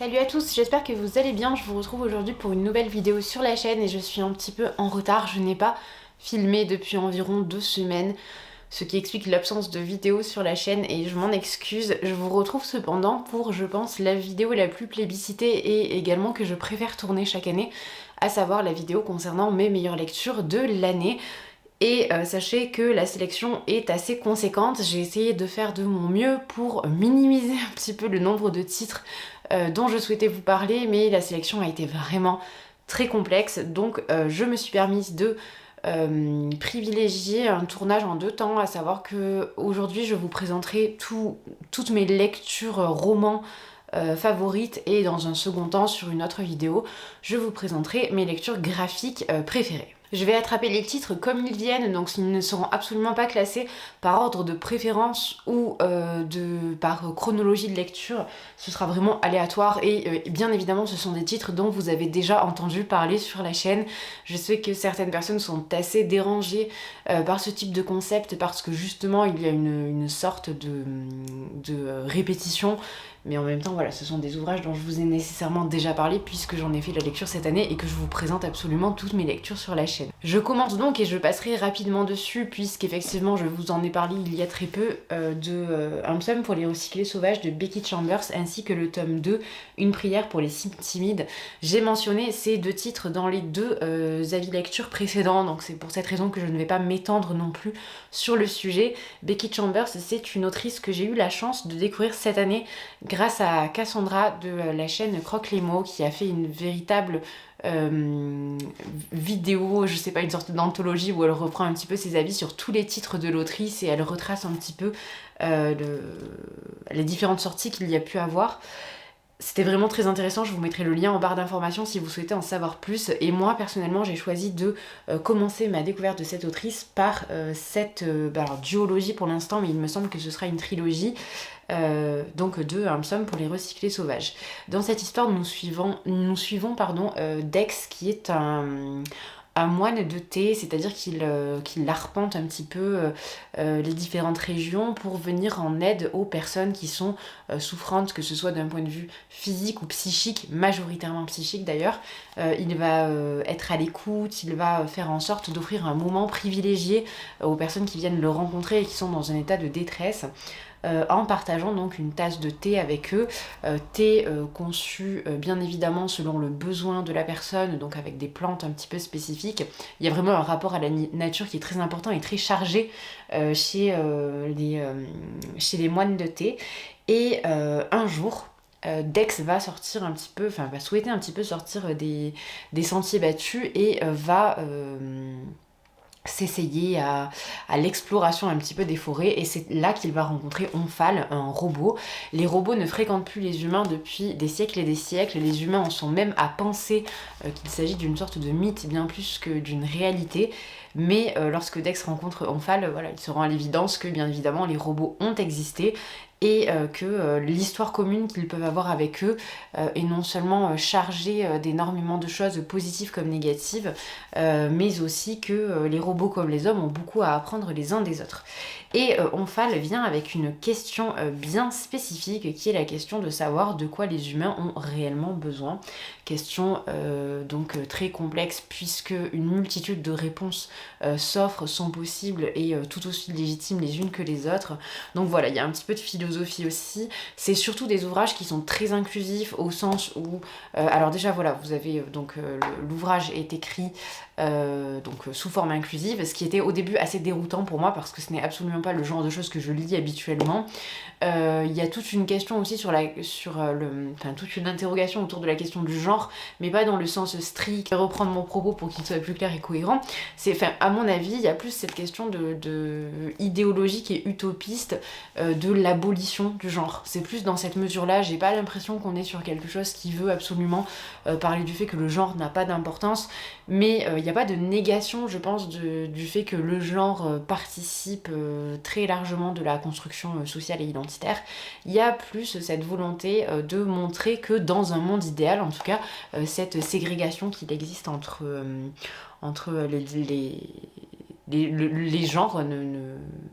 Salut à tous, j'espère que vous allez bien. Je vous retrouve aujourd'hui pour une nouvelle vidéo sur la chaîne et je suis un petit peu en retard. Je n'ai pas filmé depuis environ 2 semaines, ce qui explique l'absence de vidéo sur la chaîne et je m'en excuse. Je vous retrouve cependant pour, je pense, la vidéo la plus plébiscitée et également que je préfère tourner chaque année, à savoir la vidéo concernant mes meilleures lectures de l'année. Et sachez que la sélection est assez conséquente. J'ai essayé de faire de mon mieux pour minimiser un petit peu le nombre de titres dont je souhaitais vous parler, mais la sélection a été vraiment très complexe. Donc je me suis permise de privilégier un tournage en 2 temps, à savoir que aujourd'hui je vous présenterai toutes mes lectures romans favorites et dans un second temps sur une autre vidéo je vous présenterai mes lectures graphiques préférées. Je vais attraper les titres comme ils viennent, donc ils ne seront absolument pas classés par ordre de préférence ou par chronologie de lecture. Ce sera vraiment aléatoire et bien évidemment ce sont des titres dont vous avez déjà entendu parler sur la chaîne. Je sais que certaines personnes sont assez dérangées par ce type de concept parce que justement il y a une sorte de répétition. Mais en même temps, voilà, ce sont des ouvrages dont je vous ai nécessairement déjà parlé puisque j'en ai fait la lecture cette année et que je vous présente absolument toutes mes lectures sur la chaîne. Je commence donc et je passerai rapidement dessus puisqu'effectivement je vous en ai parlé il y a très peu un psaume pour les recyclés sauvages de Becky Chambers ainsi que le tome 2, Une prière pour les cimes timides. J'ai mentionné ces 2 titres dans les 2 avis lecture précédents, donc c'est pour cette raison que je ne vais pas m'étendre non plus sur le sujet. Becky Chambers, c'est une autrice que j'ai eu la chance de découvrir cette année grâce à Cassandra de la chaîne Croque les mots qui a fait une véritable vidéo, je sais pas, une sorte d'anthologie où elle reprend un petit peu ses avis sur tous les titres de l'autrice et elle retrace un petit peu les différentes sorties qu'il y a pu avoir. C'était vraiment très intéressant, je vous mettrai le lien en barre d'informations si vous souhaitez en savoir plus. Et moi, personnellement, j'ai choisi de commencer ma découverte de cette autrice par cette alors, duologie pour l'instant, mais il me semble que ce sera une trilogie. Donc de Un psaume pour les recyclés sauvages. Dans cette histoire, nous suivons Dex, qui est un moine de thé, c'est-à-dire qu'il arpente un petit peu les différentes régions pour venir en aide aux personnes qui sont souffrantes, que ce soit d'un point de vue physique ou psychique, majoritairement psychique d'ailleurs. Il va être à l'écoute, il va faire en sorte d'offrir un moment privilégié aux personnes qui viennent le rencontrer et qui sont dans un état de détresse. En partageant donc une tasse de thé avec eux, thé conçu bien évidemment selon le besoin de la personne, donc avec des plantes un petit peu spécifiques. Il y a vraiment un rapport à la nature qui est très important et très chargé chez les moines de thé. Et un jour, Dex va sortir un petit peu, enfin va souhaiter un petit peu sortir des sentiers battus et va s'essayer à l'exploration un petit peu des forêts et c'est là qu'il va rencontrer Omphale, un robot. Les robots ne fréquentent plus les humains depuis des siècles et des siècles. Les humains en sont même à penser qu'il s'agit d'une sorte de mythe bien plus que d'une réalité. Mais lorsque Dex rencontre Omphale, voilà, il se rend à l'évidence que bien évidemment les robots ont existé et que l'histoire commune qu'ils peuvent avoir avec eux est non seulement chargée d'énormément de choses positives comme négatives, mais aussi que les robots comme les hommes ont beaucoup à apprendre les uns des autres. Et Omphale vient avec une question bien spécifique qui est la question de savoir de quoi les humains ont réellement besoin. Question donc très complexe puisque une multitude de réponses s'offrent, sont possibles et tout aussi légitimes les unes que les autres. Donc voilà, il y a un petit peu de philosophie aussi. C'est surtout des ouvrages qui sont très inclusifs au sens où... alors déjà voilà, vous avez donc l'ouvrage est écrit sous forme inclusive, ce qui était au début assez déroutant pour moi parce que ce n'est absolument pas le genre de choses que je lis habituellement. Il y a toute une question aussi toute une interrogation autour de la question du genre, mais pas dans le sens strict. Je vais reprendre mon propos pour qu'il soit plus clair et cohérent. À mon avis, il y a plus cette question de idéologique et utopiste de l'abolition du genre. C'est plus dans cette mesure-là, j'ai pas l'impression qu'on est sur quelque chose qui veut absolument parler du fait que le genre n'a pas d'importance, mais il n'y a pas de négation, je pense, du fait que le genre participe très largement de la construction sociale et identitaire. Il y a plus cette volonté de montrer que dans un monde idéal, en tout cas, cette ségrégation qu'il existe entre les genres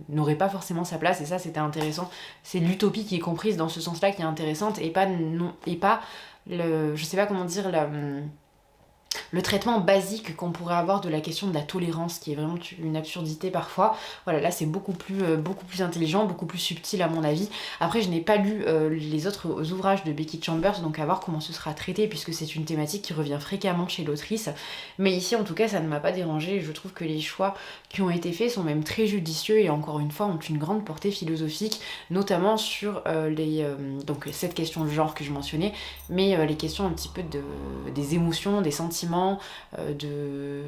n'auraient pas forcément sa place, et ça c'était intéressant. C'est l'utopie qui est comprise dans ce sens-là qui est intéressante, et pas je sais pas comment dire, le traitement basique qu'on pourrait avoir de la question de la tolérance, qui est vraiment une absurdité parfois. Voilà, là c'est beaucoup plus intelligent, beaucoup plus subtil à mon avis. Après, je n'ai pas lu les autres ouvrages de Becky Chambers, donc à voir comment ce sera traité, puisque c'est une thématique qui revient fréquemment chez l'autrice. Mais ici, en tout cas, ça ne m'a pas dérangé. Je trouve que les choix qui ont été faits sont même très judicieux et encore une fois ont une grande portée philosophique, notamment sur donc cette question de genre que je mentionnais, mais les questions un petit peu des émotions, des sentiments, de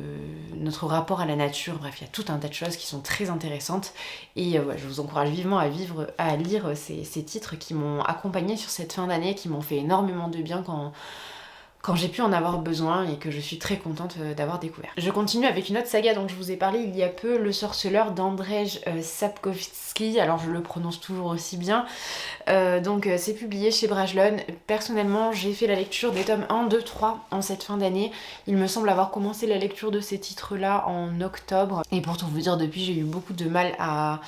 notre rapport à la nature. Bref, il y a tout un tas de choses qui sont très intéressantes, et ouais, je vous encourage vivement à lire ces titres qui m'ont accompagnée sur cette fin d'année, qui m'ont fait énormément de bien quand j'ai pu en avoir besoin, et que je suis très contente d'avoir découvert. Je continue avec une autre saga dont je vous ai parlé il y a peu, Le Sorceleur d'Andrzej Sapkowski, alors je le prononce toujours aussi bien. Donc c'est publié chez Brajlon. Personnellement, j'ai fait la lecture des tomes 1, 2, 3 en cette fin d'année. Il me semble avoir commencé la lecture de ces titres-là en octobre, et pour tout vous dire, depuis j'ai eu beaucoup de mal à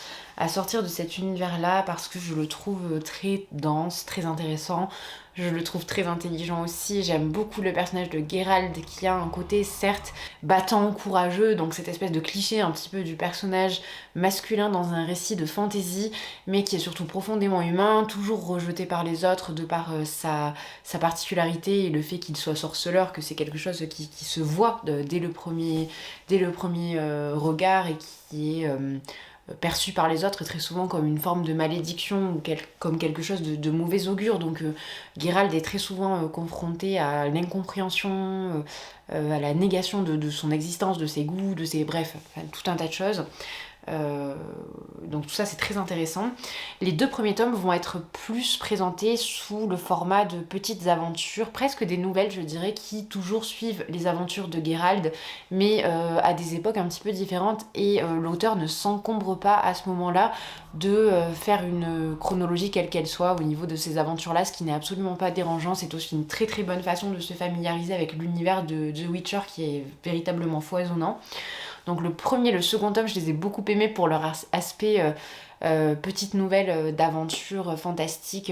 sortir de cet univers-là, parce que je le trouve très dense, très intéressant. Je le trouve très intelligent aussi. J'aime beaucoup le personnage de Geralt, qui a un côté certes battant, courageux, donc cette espèce de cliché un petit peu du personnage masculin dans un récit de fantasy, mais qui est surtout profondément humain, toujours rejeté par les autres de par sa particularité et le fait qu'il soit sorceleur, que c'est quelque chose qui se voit dès le premier regard, et qui est perçu par les autres très souvent comme une forme de malédiction, ou comme quelque chose de mauvais augure. Donc Geralt est très souvent confronté à l'incompréhension, à la négation de son existence, de ses goûts, bref, enfin, tout un tas de choses. Donc tout ça c'est très intéressant. Les 2 premiers tomes vont être plus présentés sous le format de petites aventures, presque des nouvelles je dirais, qui toujours suivent les aventures de Geralt, mais à des époques un petit peu différentes, et l'auteur ne s'encombre pas à ce moment-là de faire une chronologie quelle qu'elle soit au niveau de ces aventures-là, ce qui n'est absolument pas dérangeant. C'est aussi une très très bonne façon de se familiariser avec l'univers de The Witcher, qui est véritablement foisonnant. Donc le second tome, je les ai beaucoup aimés pour leur aspect petite nouvelle d'aventure fantastique,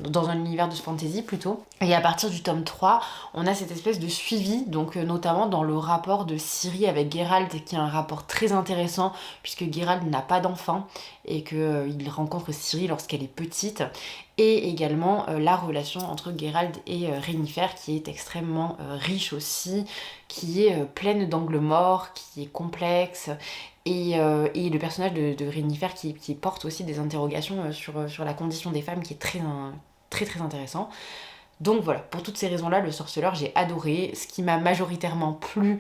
dans un univers de fantasy plutôt. Et à partir du tome 3, on a cette espèce de suivi, donc notamment dans le rapport de Ciri avec Geralt, qui est un rapport très intéressant, puisque Geralt n'a pas d'enfant, et qu'il rencontre Ciri lorsqu'elle est petite, et également la relation entre Geralt et Yennefer, qui est extrêmement riche aussi, qui est pleine d'angles morts, qui est complexe, et le personnage de Yennefer qui porte aussi des interrogations sur la condition des femmes, qui est très très intéressant. Donc voilà, pour toutes ces raisons-là, Le Sorceleur, j'ai adoré. Ce qui m'a majoritairement plu,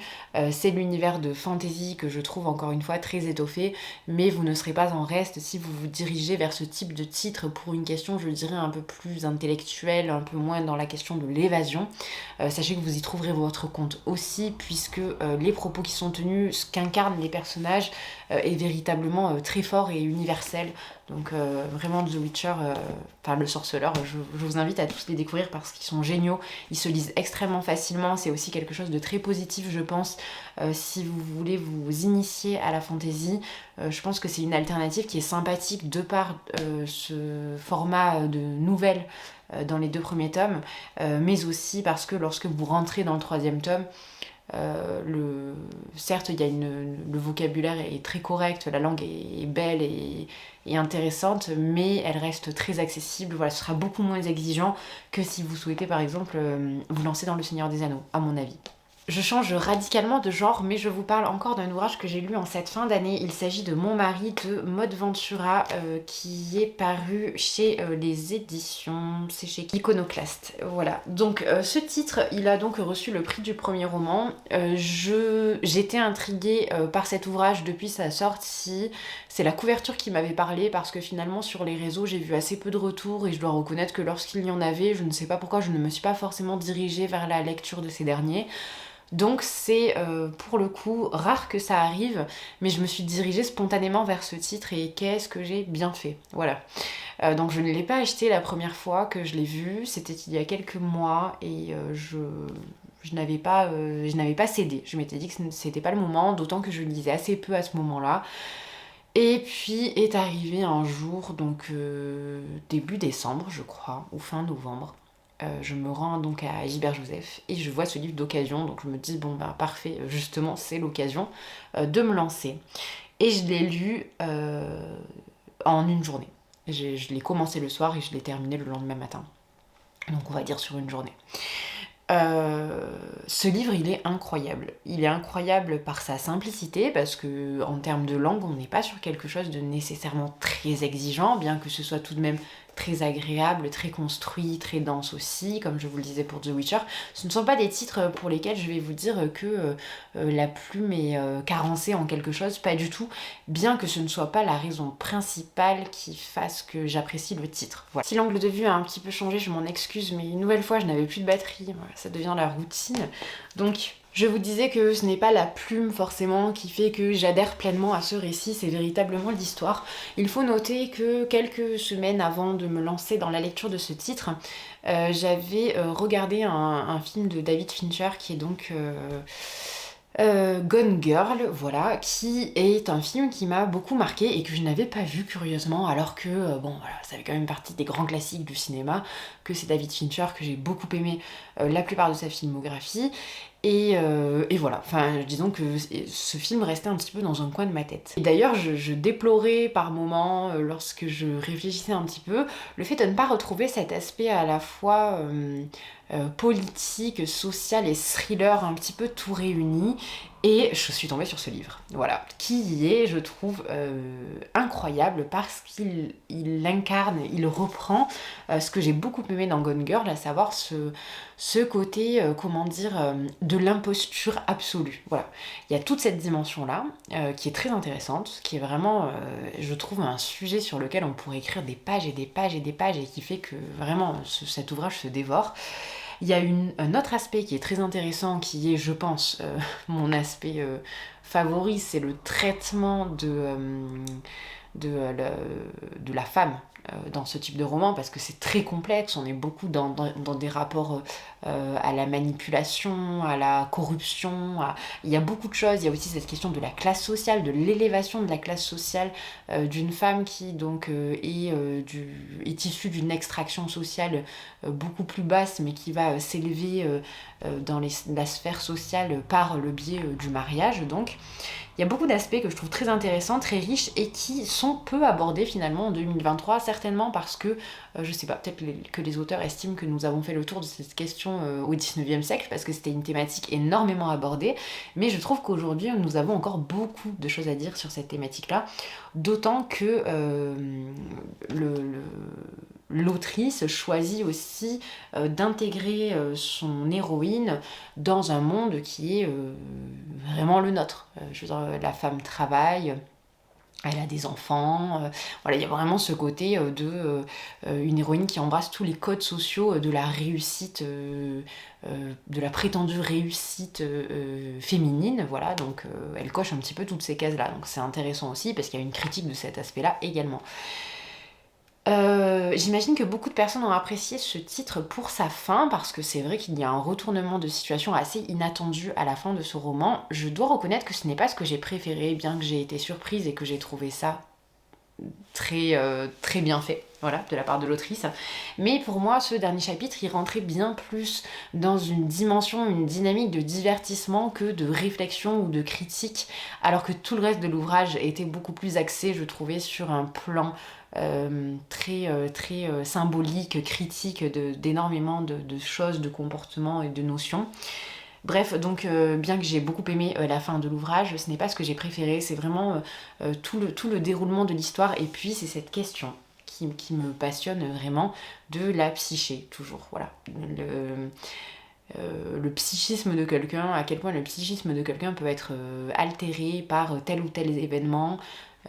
c'est l'univers de fantasy, que je trouve encore une fois très étoffé, mais vous ne serez pas en reste si vous vous dirigez vers ce type de titre pour une question, je dirais, un peu plus intellectuelle, un peu moins dans la question de l'évasion. Sachez que vous y trouverez votre compte aussi, puisque les propos qui sont tenus, ce qu'incarnent les personnages, est véritablement très fort et universel. Donc vraiment The Witcher, Le Sorceleur, je vous invite à tous les découvrir parce qu'ils sont géniaux, ils se lisent extrêmement facilement, c'est aussi quelque chose de très positif je pense, si vous voulez vous initier à la fantasy. Je pense que c'est une alternative qui est sympathique de par ce format de nouvelles dans les 2 premiers tomes, mais aussi parce que lorsque vous rentrez dans le 3e tome, certes le vocabulaire est très correct, la langue est belle et intéressante, mais elle reste très accessible. Voilà, ce sera beaucoup moins exigeant que si vous souhaitez par exemple vous lancer dans Le Seigneur des Anneaux, à mon avis. Je change radicalement de genre, mais je vous parle encore d'un ouvrage que j'ai lu en cette fin d'année. Il s'agit de Mon mari de Maud Ventura, qui est paru chez les éditions, c'est chez Iconoclast. Voilà, donc ce titre, il a donc reçu le prix du premier roman. J'étais intriguée par cet ouvrage depuis sa sortie. C'est la couverture qui m'avait parlé, parce que finalement sur les réseaux j'ai vu assez peu de retours, et je dois reconnaître que lorsqu'il y en avait, je ne sais pas pourquoi je ne me suis pas forcément dirigée vers la lecture de ces derniers. Donc c'est pour le coup rare que ça arrive, mais je me suis dirigée spontanément vers ce titre, et qu'est-ce que j'ai bien fait, voilà. Donc je ne l'ai pas acheté la première fois que je l'ai vu, c'était il y a quelques mois, et je n'avais pas cédé. Je m'étais dit que c'était pas le moment, d'autant que je lisais assez peu à ce moment-là. Et puis est arrivé un jour, donc début décembre je crois, ou fin novembre. Je me rends donc à Gilbert Joseph et je vois ce livre d'occasion, donc je me dis bon bah parfait, justement c'est l'occasion de me lancer. Et je l'ai lu en une journée. Je l'ai commencé le soir et je l'ai terminé le lendemain matin. Donc on va dire sur une journée. Ce livre, il est incroyable. Il est incroyable par sa simplicité, parce que en termes de langue, on n'est pas sur quelque chose de nécessairement très exigeant, bien que ce soit tout de même très agréable, très construit, très dense aussi, comme je vous le disais pour The Witcher. Ce ne sont pas des titres pour lesquels je vais vous dire que la plume est carencée en quelque chose, pas du tout, bien que ce ne soit pas la raison principale qui fasse que j'apprécie le titre. Voilà. Si l'angle de vue a un petit peu changé, je m'en excuse, mais une nouvelle fois, je n'avais plus de batterie, voilà, ça devient la routine. Donc, je vous disais que ce n'est pas la plume forcément qui fait que j'adhère pleinement à ce récit, c'est véritablement l'histoire. Il faut noter que quelques semaines avant de me lancer dans la lecture de ce titre, j'avais regardé un film de David Fincher qui est donc Gone Girl, voilà, qui est un film qui m'a beaucoup marqué et que je n'avais pas vu curieusement, alors que bon voilà, ça fait quand même partie des grands classiques du cinéma, que c'est David Fincher, que j'ai beaucoup aimé la plupart de sa filmographie. Et voilà, enfin disons que ce film restait un petit peu dans un coin de ma tête. Et d'ailleurs je déplorais par moments, lorsque je réfléchissais un petit peu, le fait de ne pas retrouver cet aspect à la fois politique, social et thriller un petit peu tout réuni. Et je suis tombée sur ce livre, voilà, qui est, je trouve, incroyable parce qu'il incarne, il reprend ce que j'ai beaucoup aimé dans Gone Girl, à savoir ce côté, comment dire, de l'imposture absolue. Voilà, il y a toute cette dimension-là qui est très intéressante, qui est vraiment, je trouve, un sujet sur lequel on pourrait écrire des pages et des pages et des pages et qui fait que vraiment cet ouvrage se dévore. Il y a un autre aspect qui est très intéressant, qui est, je pense, mon aspect favori, c'est le traitement de la femme dans ce type de roman, parce que c'est très complexe, on est beaucoup dans des rapports à la manipulation, à la corruption, il y a beaucoup de choses. Il y a aussi cette question de la classe sociale, de l'élévation de la classe sociale d'une femme qui donc est issue d'une extraction sociale beaucoup plus basse, mais qui va s'élever dans la sphère sociale par le biais du mariage. Donc il y a beaucoup d'aspects que je trouve très intéressants, très riches et qui sont peu abordés finalement en 2023, certainement parce que, je sais pas, peut-être que les auteurs estiment que nous avons fait le tour de cette question au 19e siècle, parce que c'était une thématique énormément abordée, mais je trouve qu'aujourd'hui nous avons encore beaucoup de choses à dire sur cette thématique-là, d'autant que l'autrice choisit aussi d'intégrer son héroïne dans un monde qui est vraiment le nôtre. Je veux dire, la femme travaille, elle a des enfants, voilà, il y a vraiment ce côté une héroïne qui embrasse tous les codes sociaux de la réussite, de la prétendue réussite féminine, voilà, donc elle coche un petit peu toutes ces cases-là, donc c'est intéressant aussi parce qu'il y a une critique de cet aspect-là également. J'imagine que beaucoup de personnes ont apprécié ce titre pour sa fin, parce que c'est vrai qu'il y a un retournement de situation assez inattendu à la fin de ce roman. Je dois reconnaître que ce n'est pas ce que j'ai préféré, bien que j'ai été surprise et que j'ai trouvé ça très bien fait, voilà, de la part de l'autrice. Mais pour moi, ce dernier chapitre, il rentrait bien plus dans une dimension, une dynamique de divertissement que de réflexion ou de critique, alors que tout le reste de l'ouvrage était beaucoup plus axé, je trouvais, sur un plan très symbolique, critique d'énormément de choses, de comportements et de notions. Bref, donc bien que j'ai beaucoup aimé la fin de l'ouvrage, ce n'est pas ce que j'ai préféré, c'est vraiment tout le déroulement de l'histoire, et puis c'est cette question qui me passionne vraiment, de la psyché, toujours, voilà. Le psychisme de quelqu'un, à quel point le psychisme de quelqu'un peut être altéré par tel ou tel événement,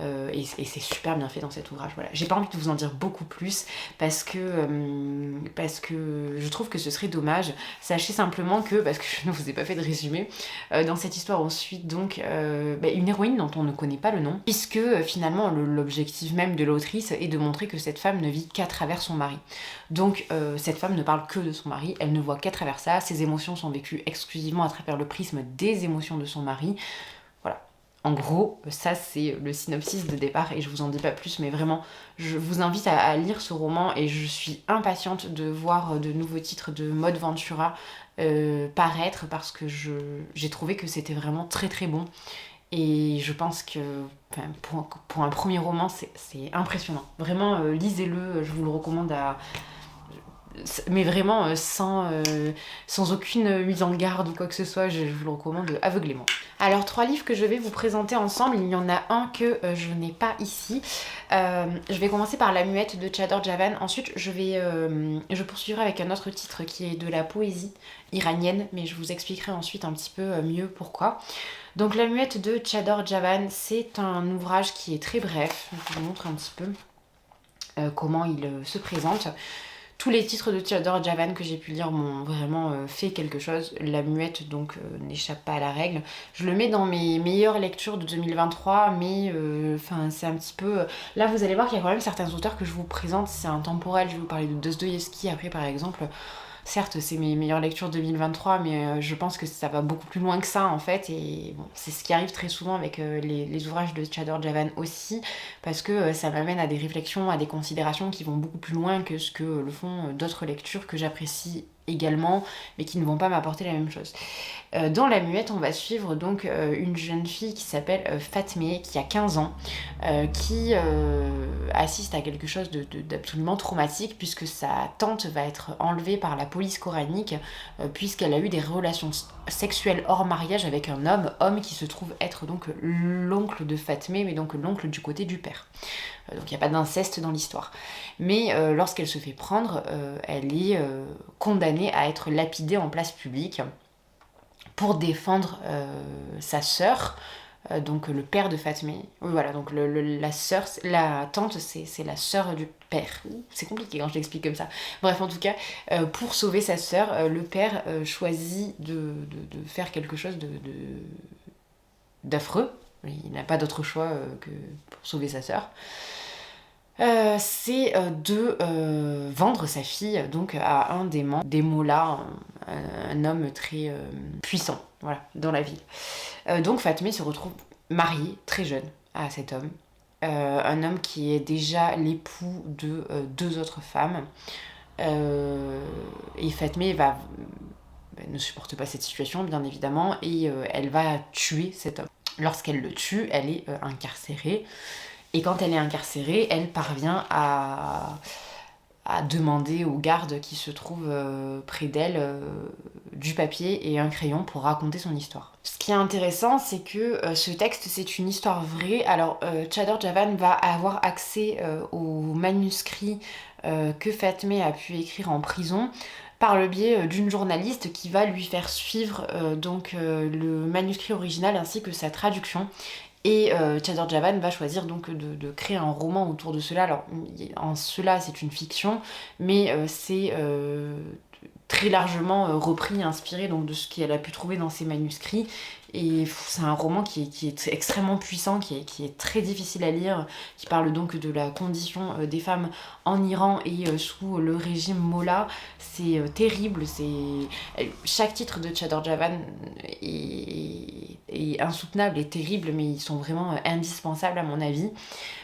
et c'est super bien fait dans cet ouvrage. Voilà. J'ai pas envie de vous en dire beaucoup plus parce que je trouve que ce serait dommage. Sachez simplement que, parce que je ne vous ai pas fait de résumé, dans cette histoire on suit donc une héroïne dont on ne connaît pas le nom, puisque finalement l'objectif même de l'autrice est de montrer que cette femme ne vit qu'à travers son mari. Donc cette femme ne parle que de son mari, elle ne voit qu'à travers ça, ses émotions sont vécues exclusivement à travers le prisme des émotions de son mari. Voilà. En gros, ça c'est le synopsis de départ et je vous en dis pas plus, mais vraiment, je vous invite à lire ce roman et je suis impatiente de voir de nouveaux titres de Maud Ventura paraître parce que j'ai trouvé que c'était vraiment très très bon. Et je pense que pour un premier roman, c'est impressionnant. Vraiment, lisez-le, je vous le recommande mais vraiment sans aucune mise en garde ou quoi que ce soit, je vous le recommande aveuglément. Alors 3 livres que je vais vous présenter ensemble, il y en a un que je n'ai pas ici. Je vais commencer par La Muette de Chador Javan, ensuite je poursuivrai avec un autre titre qui est de la poésie iranienne, mais je vous expliquerai ensuite un petit peu mieux pourquoi. Donc La Muette de Chador Javan, c'est un ouvrage qui est très bref, je vous montre un petit peu comment il se présente. Tous les titres de Chador Javan que j'ai pu lire m'ont vraiment fait quelque chose. La Muette donc n'échappe pas à la règle. Je le mets dans mes meilleures lectures de 2023, mais c'est un petit peu... Là vous allez voir qu'il y a quand même certains auteurs que je vous présente, c'est intemporel. Je vais vous parler de Dostoïevski après par exemple. Certes, c'est mes meilleures lectures 2023, mais je pense que ça va beaucoup plus loin que ça en fait. Et bon, c'est ce qui arrive très souvent avec les ouvrages de Chador Javan aussi, parce que ça m'amène à des réflexions, à des considérations qui vont beaucoup plus loin que ce que le font d'autres lectures que j'apprécie également, mais qui ne vont pas m'apporter la même chose. Dans La Muette, on va suivre donc une jeune fille qui s'appelle Fatmé, qui a 15 ans, qui assiste à quelque chose d'absolument traumatique, puisque sa tante va être enlevée par la police coranique, puisqu'elle a eu des relations sexuelles hors mariage avec un homme qui se trouve être donc l'oncle de Fatmé, mais donc l'oncle du côté du père. Donc il n'y a pas d'inceste dans l'histoire. Mais lorsqu'elle se fait prendre, elle est condamnée à être lapidée en place publique pour défendre sa sœur, donc le père de Fatmé. Oui, voilà, donc la tante, c'est la sœur du père. C'est compliqué quand je l'explique comme ça. Bref, en tout cas, pour sauver sa sœur, le père choisit de faire quelque chose d'affreux. Il n'a pas d'autre choix que pour sauver sa sœur. C'est de vendre sa fille donc à un des mollahs, un homme très puissant, voilà, dans la ville. Donc Fatmé se retrouve mariée très jeune à cet homme, un homme qui est déjà l'époux de 2 autres femmes. Et Fatmé ne supporte pas cette situation, bien évidemment, et elle va tuer cet homme. Lorsqu'elle le tue, elle est incarcérée. Et quand elle est incarcérée, elle parvient à demander aux gardes qui se trouvent près d'elle du papier et un crayon pour raconter son histoire. Ce qui est intéressant, c'est que ce texte, c'est une histoire vraie. Alors, Chador Javan va avoir accès aux manuscrits que Fatmé a pu écrire en prison par le biais d'une journaliste qui va lui faire suivre le manuscrit original ainsi que sa traduction. Et Chador Javan va choisir donc de créer un roman autour de cela. Alors en cela c'est une fiction, mais c'est très largement repris, inspiré donc, de ce qu'elle a pu trouver dans ses manuscrits. Et c'est un roman qui est extrêmement puissant, qui est très difficile à lire, qui parle donc de la condition des femmes en Iran et sous le régime Mollah. C'est terrible, chaque titre de Chador Javan est insoutenable et terrible, mais ils sont vraiment indispensables à mon avis.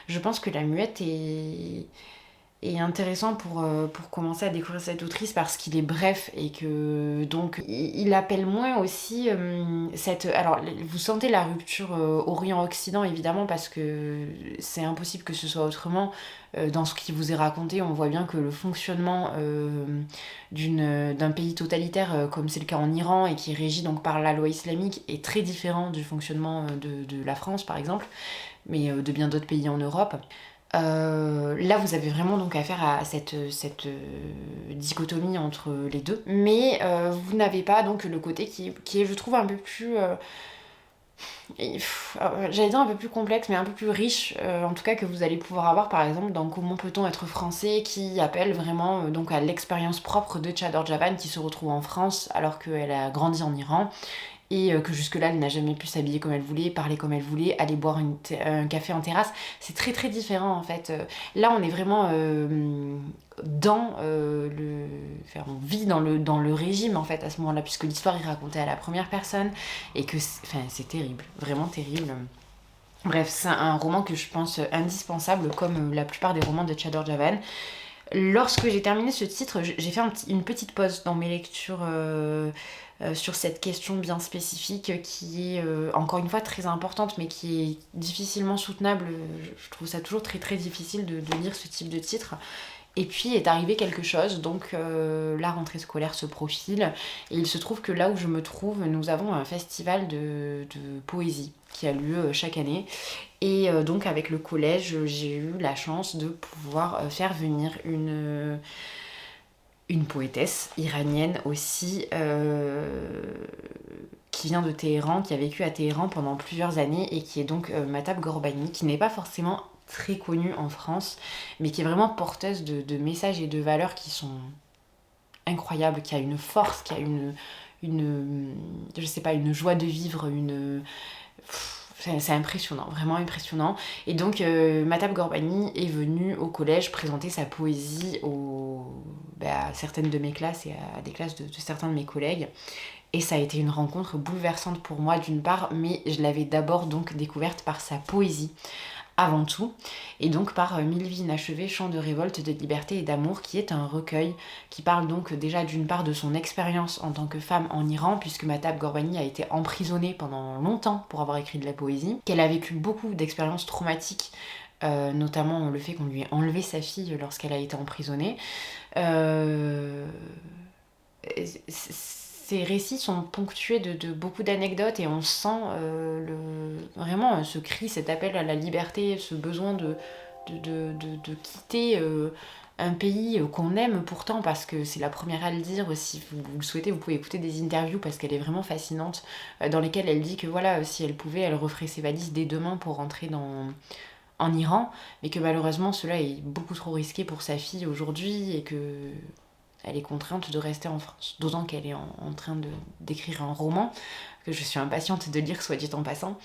Je pense que La Muette est intéressant pour commencer à découvrir cette autrice parce qu'il est bref et que donc il appelle moins aussi alors vous sentez la rupture Orient-Occident évidemment parce que c'est impossible que ce soit autrement. Dans ce qui vous est raconté, on voit bien que le fonctionnement d'un pays totalitaire comme c'est le cas en Iran et qui est régi donc par la loi islamique est très différent du fonctionnement de la France par exemple, mais de bien d'autres pays en Europe. Là vous avez vraiment donc affaire à cette dichotomie entre les deux, mais vous n'avez pas donc le côté qui est je trouve un peu plus j'allais dire un peu plus complexe, mais un peu plus riche, en tout cas que vous allez pouvoir avoir par exemple dans Comment peut-on être français, qui appelle vraiment donc à l'expérience propre de Chador Javan qui se retrouve en France alors qu'elle a grandi en Iran et que jusque-là elle n'a jamais pu s'habiller comme elle voulait, parler comme elle voulait, aller boire un café en terrasse. C'est très très différent en fait. Là on est vraiment dans le... Enfin, on vit dans le régime en fait à ce moment-là, puisque l'histoire est racontée à la première personne et que c'est terrible, vraiment terrible. Bref, c'est un roman que je pense indispensable comme la plupart des romans de Chador Javan. Lorsque j'ai terminé ce titre, j'ai fait une petite pause dans mes lectures sur cette question bien spécifique qui est encore une fois très importante mais qui est difficilement soutenable. Je trouve ça toujours très très difficile de lire ce type de titre. Et puis est arrivé quelque chose, donc la rentrée scolaire se profile et il se trouve que là où je me trouve, nous avons un festival de poésie qui a lieu chaque année. Et donc avec le collège, j'ai eu la chance de pouvoir faire venir une poétesse iranienne aussi, qui vient de Téhéran, qui a vécu à Téhéran pendant plusieurs années et qui est donc Mahtab Gorbani, qui n'est pas forcément très connue en France, mais qui est vraiment porteuse de messages et de valeurs qui sont incroyables, qui a une force, qui a je sais pas, une joie de vivre, c'est impressionnant, vraiment impressionnant. Et donc Mahtab Gorbani est venue au collège présenter sa poésie à certaines de mes classes et à des classes de certains de mes collègues. Et ça a été une rencontre bouleversante pour moi d'une part, mais je l'avais d'abord donc découverte par sa poésie avant tout, et donc par Mille vies inachevées, chants de révolte, de liberté et d'amour, qui est un recueil qui parle donc déjà d'une part de son expérience en tant que femme en Iran, puisque Mahtab Gorbani a été emprisonnée pendant longtemps pour avoir écrit de la poésie, qu'elle a vécu beaucoup d'expériences traumatiques, notamment le fait qu'on lui ait enlevé sa fille lorsqu'elle a été emprisonnée. Ces récits sont ponctués de beaucoup d'anecdotes et on sent vraiment ce cri, cet appel à la liberté, ce besoin de quitter un pays qu'on aime pourtant, parce que c'est la première à le dire. Si vous le souhaitez, vous pouvez écouter des interviews parce qu'elle est vraiment fascinante, dans lesquelles elle dit que voilà, si elle pouvait, elle referait ses valises dès demain pour rentrer en Iran, mais que malheureusement cela est beaucoup trop risqué pour sa fille aujourd'hui et que elle est contrainte de rester en France. D'autant qu'elle est en train d'écrire un roman que je suis impatiente de lire, soit dit en passant.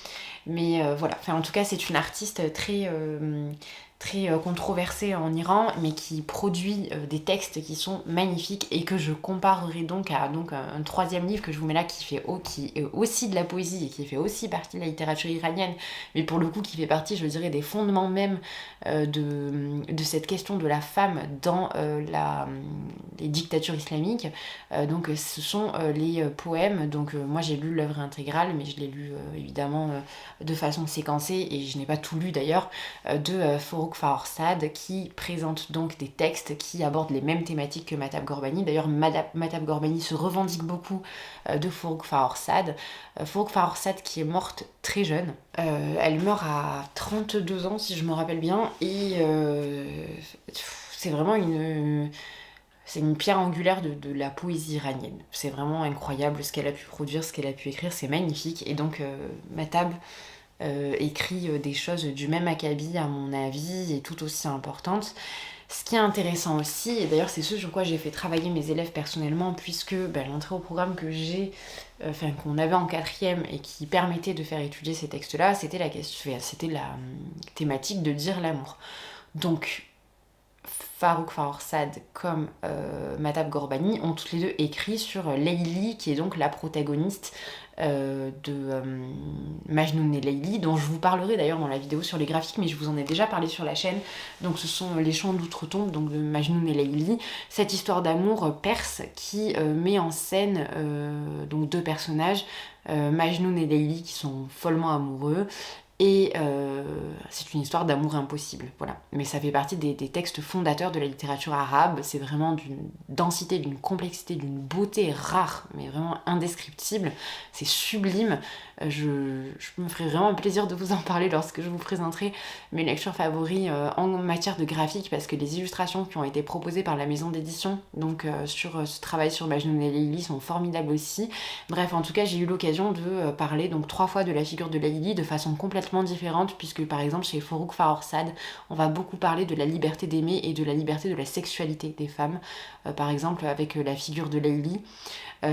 Mais voilà, en tout cas, c'est une artiste très controversée en Iran, mais qui produit des textes qui sont magnifiques et que je comparerai donc à un troisième livre que je vous mets là qui est aussi de la poésie et qui fait aussi partie de la littérature iranienne, mais pour le coup qui fait partie, je dirais, des fondements même de cette question de la femme dans les dictatures islamiques. Donc ce sont les poèmes, donc moi j'ai lu l'œuvre intégrale, mais je l'ai lu évidemment de façon séquencée, et je n'ai pas tout lu d'ailleurs, de Forough Farrokhzad, qui présente donc des textes qui abordent les mêmes thématiques que Mahtab Gorbani. D'ailleurs Mahtab Gorbani se revendique beaucoup de Forough Farrokhzad. Forough Farrokhzad qui est morte très jeune. Elle meurt à 32 ans si je me rappelle bien, et c'est vraiment c'est une pierre angulaire de la poésie iranienne. C'est vraiment incroyable ce qu'elle a pu produire, ce qu'elle a pu écrire, c'est magnifique. Et donc Mahtab écrit des choses du même acabit à mon avis, et tout aussi importantes. Ce qui est intéressant aussi, et d'ailleurs c'est ce sur quoi j'ai fait travailler mes élèves personnellement, puisque l'entrée au programme que qu'on avait en quatrième et qui permettait de faire étudier ces textes-là, c'était la thématique de dire l'amour. Donc Forough Farrokhzad comme Mahtab Gorbani ont toutes les deux écrit sur Layli, qui est donc la protagoniste de Majnoun et Layli, dont je vous parlerai d'ailleurs dans la vidéo sur les graphiques, mais je vous en ai déjà parlé sur la chaîne. Donc ce sont les chants d'outre-tombe, donc de Majnoun et Layli, cette histoire d'amour perse qui met en scène donc deux personnages, Majnoun et Layli, qui sont follement amoureux, Et c'est une histoire d'amour impossible, voilà. Mais ça fait partie des textes fondateurs de la littérature arabe. C'est vraiment d'une densité, d'une complexité, d'une beauté rare, mais vraiment indescriptible. C'est sublime. Je me ferai vraiment un plaisir de vous en parler lorsque je vous présenterai mes lectures favoris en matière de graphique, parce que les illustrations qui ont été proposées par la maison d'édition, donc sur ce travail sur Majnoun et Layli, sont formidables aussi. Bref, en tout cas, j'ai eu l'occasion de parler donc 3 fois de la figure de Layli de façon complètement différente, puisque par exemple chez Forough Farrokhzad, on va beaucoup parler de la liberté d'aimer et de la liberté de la sexualité des femmes, par exemple avec la figure de Layli.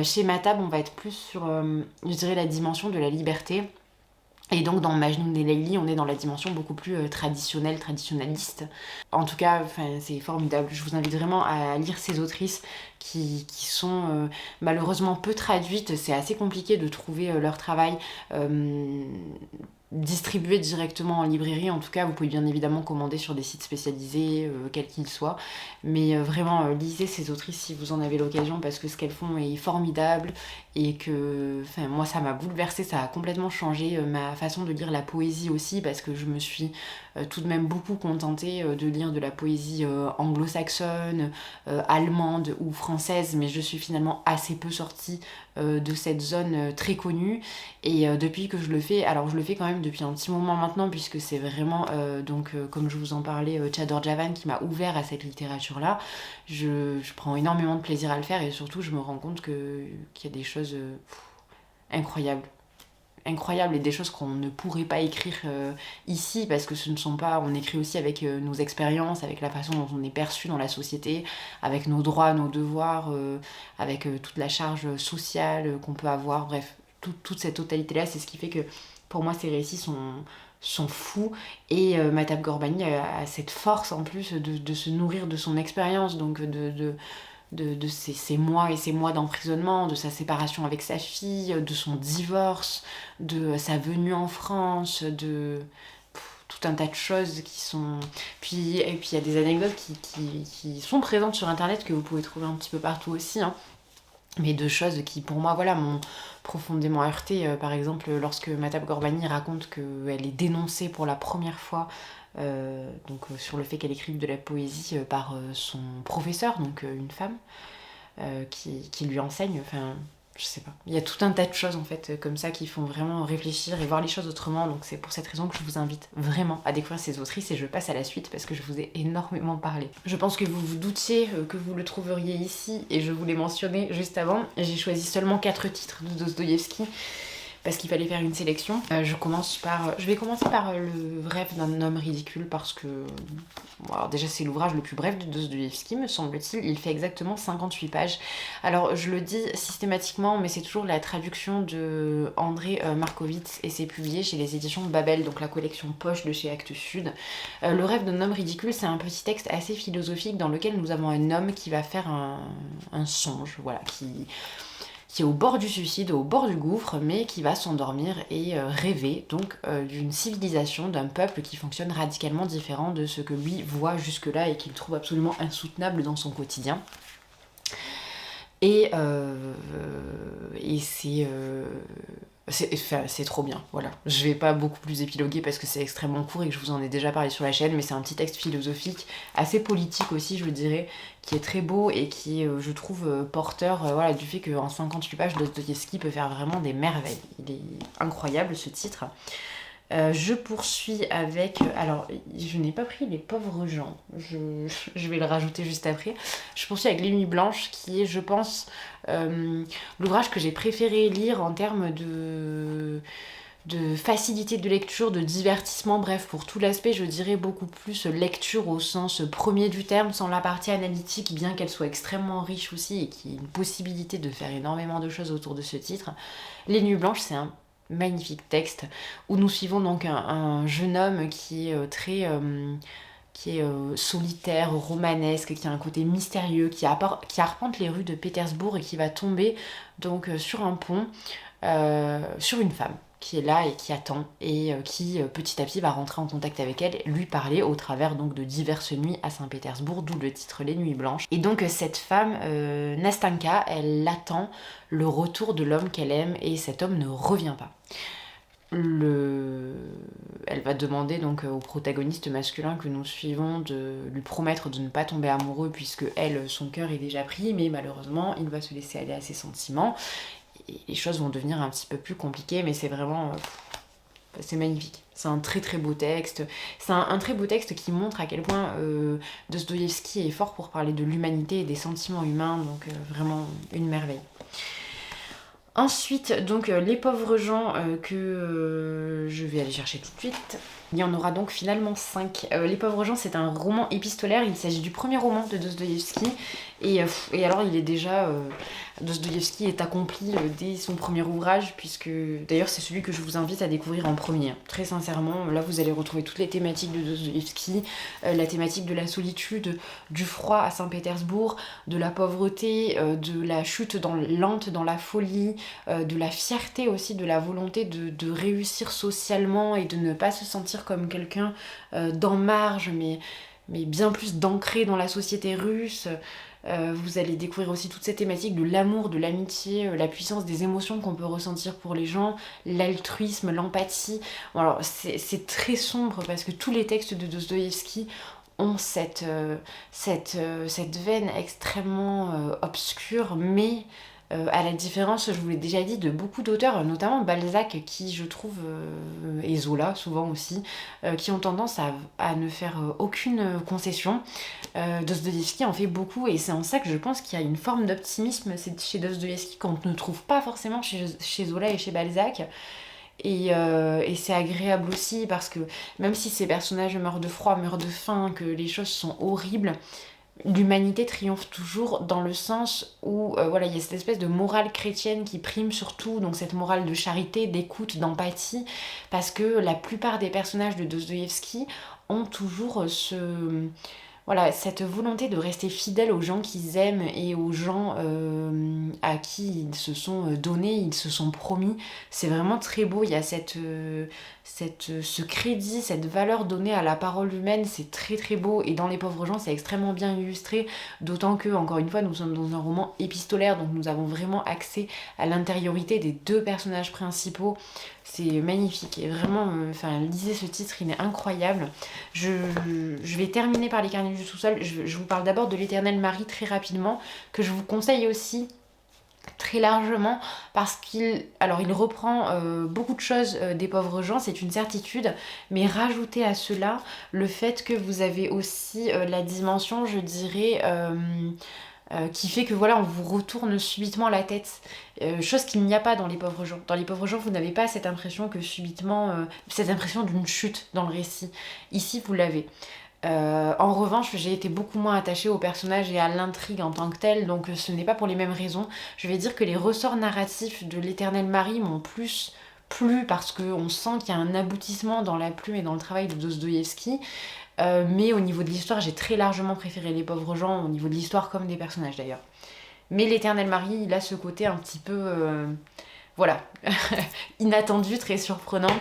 Chez Matab, on va être plus sur, je dirais, la dimension de la liberté. Et donc dans Majnoun et Layli, on est dans la dimension beaucoup plus traditionnelle, traditionnaliste. En tout cas, c'est formidable. Je vous invite vraiment à lire ces autrices qui sont malheureusement peu traduites. C'est assez compliqué de trouver leur travail distribué directement en librairie. En tout cas, vous pouvez bien évidemment commander sur des sites spécialisés, quels qu'ils soient. Mais vraiment, lisez ces autrices si vous en avez l'occasion, parce que ce qu'elles font est formidable et que moi, ça m'a bouleversée, ça a complètement changé ma façon de lire la poésie aussi, parce que je me suis tout de même beaucoup contentée de lire de la poésie anglo-saxonne, allemande ou française, mais je suis finalement assez peu sortie de cette zone très connue. Et depuis que je le fais, alors je le fais quand même depuis un petit moment maintenant, puisque c'est vraiment comme je vous en parlais, Chador Javan qui m'a ouvert à cette littérature là. Je prends énormément de plaisir à le faire, et surtout je me rends compte qu'il y a des choses incroyables et des choses qu'on ne pourrait pas écrire ici, parce que ce ne sont pas, on écrit aussi avec nos expériences, avec la façon dont on est perçu dans la société, avec nos droits, nos devoirs, avec toute la charge sociale qu'on peut avoir, bref, toute cette totalité là, c'est ce qui fait que pour moi ces récits sont fous. Et Mahtab Gorbani a cette force en plus de se nourrir de son expérience, donc de ses mois et ses mois d'emprisonnement, de sa séparation avec sa fille, de son divorce, de sa venue en France, de tout un tas de choses qui sont... Et puis il y a des anecdotes qui sont présentes sur internet, que vous pouvez trouver un petit peu partout aussi, hein. Mais de choses qui pour moi voilà m'ont profondément heurtée. Par exemple, lorsque Mahtab Gorbani raconte qu'elle est dénoncée pour la première fois sur le fait qu'elle écrive de la poésie par son professeur, donc une femme qui lui enseigne, je sais pas. Il y a tout un tas de choses en fait comme ça qui font vraiment réfléchir et voir les choses autrement. Donc c'est pour cette raison que je vous invite vraiment à découvrir ces autrices, et je passe à la suite parce que je vous ai énormément parlé. Je pense que vous vous doutiez que vous le trouveriez ici, et je vous l'ai mentionné juste avant. J'ai choisi seulement 4 titres de Dostoïevski parce qu'il fallait faire une sélection. Je vais commencer par Le rêve d'un homme ridicule, parce que alors déjà c'est l'ouvrage le plus bref de Dostoïevski, me semble-t-il. Il fait exactement 58 pages. Alors je le dis systématiquement, mais c'est toujours la traduction de André Markovitz, et c'est publié chez les éditions Babel, donc la collection poche de chez Actes Sud. Le rêve d'un homme ridicule, c'est un petit texte assez philosophique dans lequel nous avons un homme qui va faire un songe, voilà, qui est au bord du suicide, au bord du gouffre, mais qui va s'endormir et rêver donc d'une civilisation, d'un peuple qui fonctionne radicalement différent de ce que lui voit jusque-là et qu'il trouve absolument insoutenable dans son quotidien. Et c'est trop bien, voilà. Je vais pas beaucoup plus épiloguer parce que c'est extrêmement court et que je vous en ai déjà parlé sur la chaîne, mais c'est un petit texte philosophique, assez politique aussi, je dirais, qui est très beau et qui est, je trouve, porteur voilà, du fait qu'en 58 pages, Dostoïevski peut faire vraiment des merveilles. Il est incroyable ce titre. Je poursuis avec... Alors, je n'ai pas pris Les pauvres gens. Je vais le rajouter juste après. Je poursuis avec Les nuits blanches, qui est, je pense, l'ouvrage que j'ai préféré lire en termes de facilité de lecture, de divertissement, bref, pour tout l'aspect, je dirais beaucoup plus lecture au sens premier du terme, sans la partie analytique, bien qu'elle soit extrêmement riche aussi et qu'il y ait une possibilité de faire énormément de choses autour de ce titre. Les nuits blanches, c'est un magnifique texte où nous suivons donc un jeune homme qui est solitaire, romanesque, qui a un côté mystérieux, qui arpente les rues de Pétersbourg et qui va tomber donc sur un pont, sur une femme qui est là et qui attend, et qui petit à petit va rentrer en contact avec elle, lui parler au travers donc de diverses nuits à Saint-Pétersbourg, d'où le titre Les Nuits Blanches. Et donc cette femme, Nastanka, elle attend le retour de l'homme qu'elle aime, et cet homme ne revient pas. Elle va demander donc au protagoniste masculin que nous suivons de lui promettre de ne pas tomber amoureux puisque elle, son cœur est déjà pris, mais malheureusement il va se laisser aller à ses sentiments et les choses vont devenir un petit peu plus compliquées, mais c'est vraiment c'est magnifique. C'est un très très beau texte. C'est un très beau texte qui montre à quel point Dostoïevski est fort pour parler de l'humanité et des sentiments humains, donc vraiment une merveille. Ensuite, donc Les pauvres gens que je vais aller chercher tout de suite. Il y en aura donc finalement 5. Les pauvres gens, c'est un roman épistolaire. Il s'agit du premier roman de Dostoïevski. Et alors, il est déjà... Dostoïevski est accompli dès son premier ouvrage, puisque d'ailleurs c'est celui que je vous invite à découvrir en premier. Très sincèrement, là vous allez retrouver toutes les thématiques de Dostoïevski, la thématique de la solitude, du froid à Saint-Pétersbourg, de la pauvreté, de la chute lente dans la folie, de la fierté aussi, de la volonté de réussir socialement et de ne pas se sentir comme quelqu'un d'en marge, mais bien plus d'ancré dans la société russe. Vous allez découvrir aussi toutes ces thématiques de l'amour, de l'amitié, la puissance des émotions qu'on peut ressentir pour les gens, l'altruisme, l'empathie. Bon, alors c'est très sombre parce que tous les textes de Dostoïevski ont cette veine extrêmement obscure, mais à la différence, je vous l'ai déjà dit, de beaucoup d'auteurs, notamment Balzac, qui je trouve, et Zola souvent aussi, qui ont tendance à ne faire aucune concession. Dostoïevski en fait beaucoup, et c'est en ça que je pense qu'il y a une forme d'optimisme chez Dostoïevski qu'on ne trouve pas forcément chez Zola et chez Balzac. Et c'est agréable aussi parce que même si ces personnages meurent de froid, meurent de faim, que les choses sont horribles, l'humanité triomphe toujours dans le sens où voilà, il y a cette espèce de morale chrétienne qui prime surtout, donc cette morale de charité, d'écoute, d'empathie, parce que la plupart des personnages de Dostoïevski ont toujours voilà, cette volonté de rester fidèles aux gens qu'ils aiment et aux gens à qui ils se sont donnés, ils se sont promis. C'est vraiment très beau, il y a ce crédit, cette valeur donnée à la parole humaine, c'est très très beau. Et dans Les pauvres gens, c'est extrêmement bien illustré, d'autant que, encore une fois, nous sommes dans un roman épistolaire, donc nous avons vraiment accès à l'intériorité des deux personnages principaux. C'est magnifique et vraiment, lisez ce titre, il est incroyable. Je vais terminer par Les carnets du sous-sol. Je vous parle d'abord de l'Éternel Marie très rapidement, que je vous conseille aussi très largement parce qu'il reprend beaucoup de choses des pauvres gens, c'est une certitude, mais rajoutez à cela le fait que vous avez aussi la dimension, je dirais, qui fait que voilà, on vous retourne subitement la tête, chose qu'il n'y a pas dans Les pauvres gens. Dans Les pauvres gens, vous n'avez pas cette impression que subitement, cette impression d'une chute dans le récit. Ici, vous l'avez. En revanche, j'ai été beaucoup moins attachée au personnage et à l'intrigue en tant que telle, donc ce n'est pas pour les mêmes raisons. Je vais dire que les ressorts narratifs de l'Éternel Marie m'ont plus plu parce qu'on sent qu'il y a un aboutissement dans la plume et dans le travail de Dostoïevski. Mais au niveau de l'histoire, j'ai très largement préféré Les pauvres gens, au niveau de l'histoire comme des personnages d'ailleurs. Mais l'Éternel Marie, il a ce côté un petit peu... voilà, inattendu, très surprenant,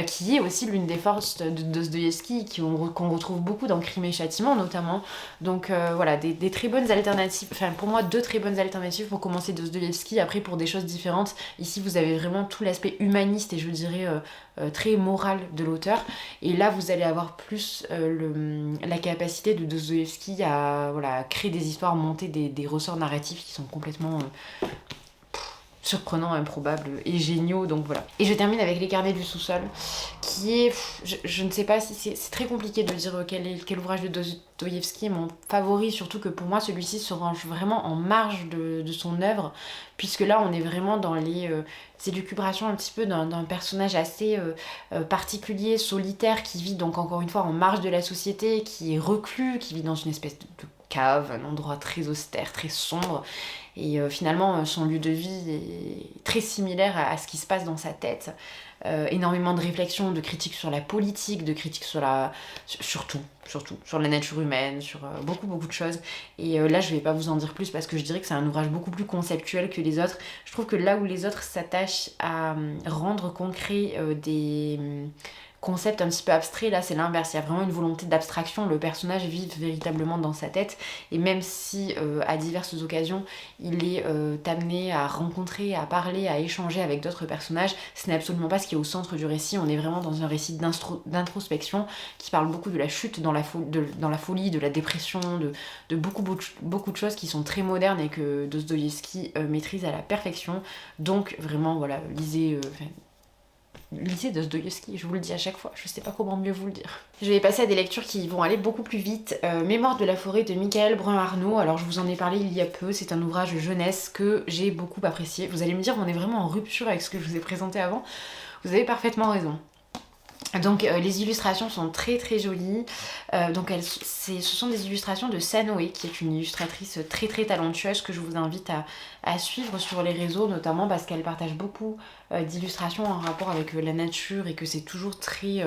qui est aussi l'une des forces de Dostoïevski qu'on retrouve beaucoup dans Crime et Châtiment notamment. Donc voilà, des très bonnes alternatives, enfin pour moi 2 très bonnes alternatives pour commencer Dostoïevski, après pour des choses différentes. Ici vous avez vraiment tout l'aspect humaniste et je dirais très moral de l'auteur, et là vous allez avoir plus la capacité de Dostoïevski à créer des histoires, monter des ressorts narratifs qui sont complètement... surprenants, improbables et géniaux, donc voilà. Et je termine avec Les carnets du sous-sol, qui est, je ne sais pas si c'est très compliqué de dire quel ouvrage de Dostoïevski est mon favori, surtout que pour moi celui-ci se range vraiment en marge de son œuvre, puisque là on est vraiment dans les élucubrations un petit peu d'un personnage assez particulier, solitaire, qui vit donc encore une fois en marge de la société, qui est reclus, qui vit dans une espèce de cave, un endroit très austère, très sombre. Et finalement, son lieu de vie est très similaire à ce qui se passe dans sa tête. Énormément de réflexions, de critiques sur la politique, de critiques surtout sur la nature humaine, sur beaucoup de choses. Et là, je vais pas vous en dire plus parce que je dirais que c'est un ouvrage beaucoup plus conceptuel que les autres. Je trouve que là où les autres s'attachent à rendre concret concept un petit peu abstrait, là c'est l'inverse, il y a vraiment une volonté d'abstraction, le personnage vit véritablement dans sa tête, et même si à diverses occasions il est amené à rencontrer, à parler, à échanger avec d'autres personnages, ce n'est absolument pas ce qui est au centre du récit. On est vraiment dans un récit d'introspection qui parle beaucoup de la chute dans la folie, de la dépression, de beaucoup de choses qui sont très modernes et que Dostoïevski maîtrise à la perfection. Donc vraiment voilà, lisez Dostoïevski, je vous le dis à chaque fois, je sais pas comment mieux vous le dire. Je vais passer à des lectures qui vont aller beaucoup plus vite. Mémoire de la forêt de Michael Brun-Arnaud, alors je vous en ai parlé il y a peu, c'est un ouvrage jeunesse que j'ai beaucoup apprécié. Vous allez me dire, on est vraiment en rupture avec ce que je vous ai présenté avant. Vous avez parfaitement raison. Donc les illustrations sont très très jolies, donc ce sont des illustrations de Sanoé, qui est une illustratrice très très talentueuse que je vous invite à suivre sur les réseaux, notamment parce qu'elle partage beaucoup d'illustrations en rapport avec la nature et que c'est toujours très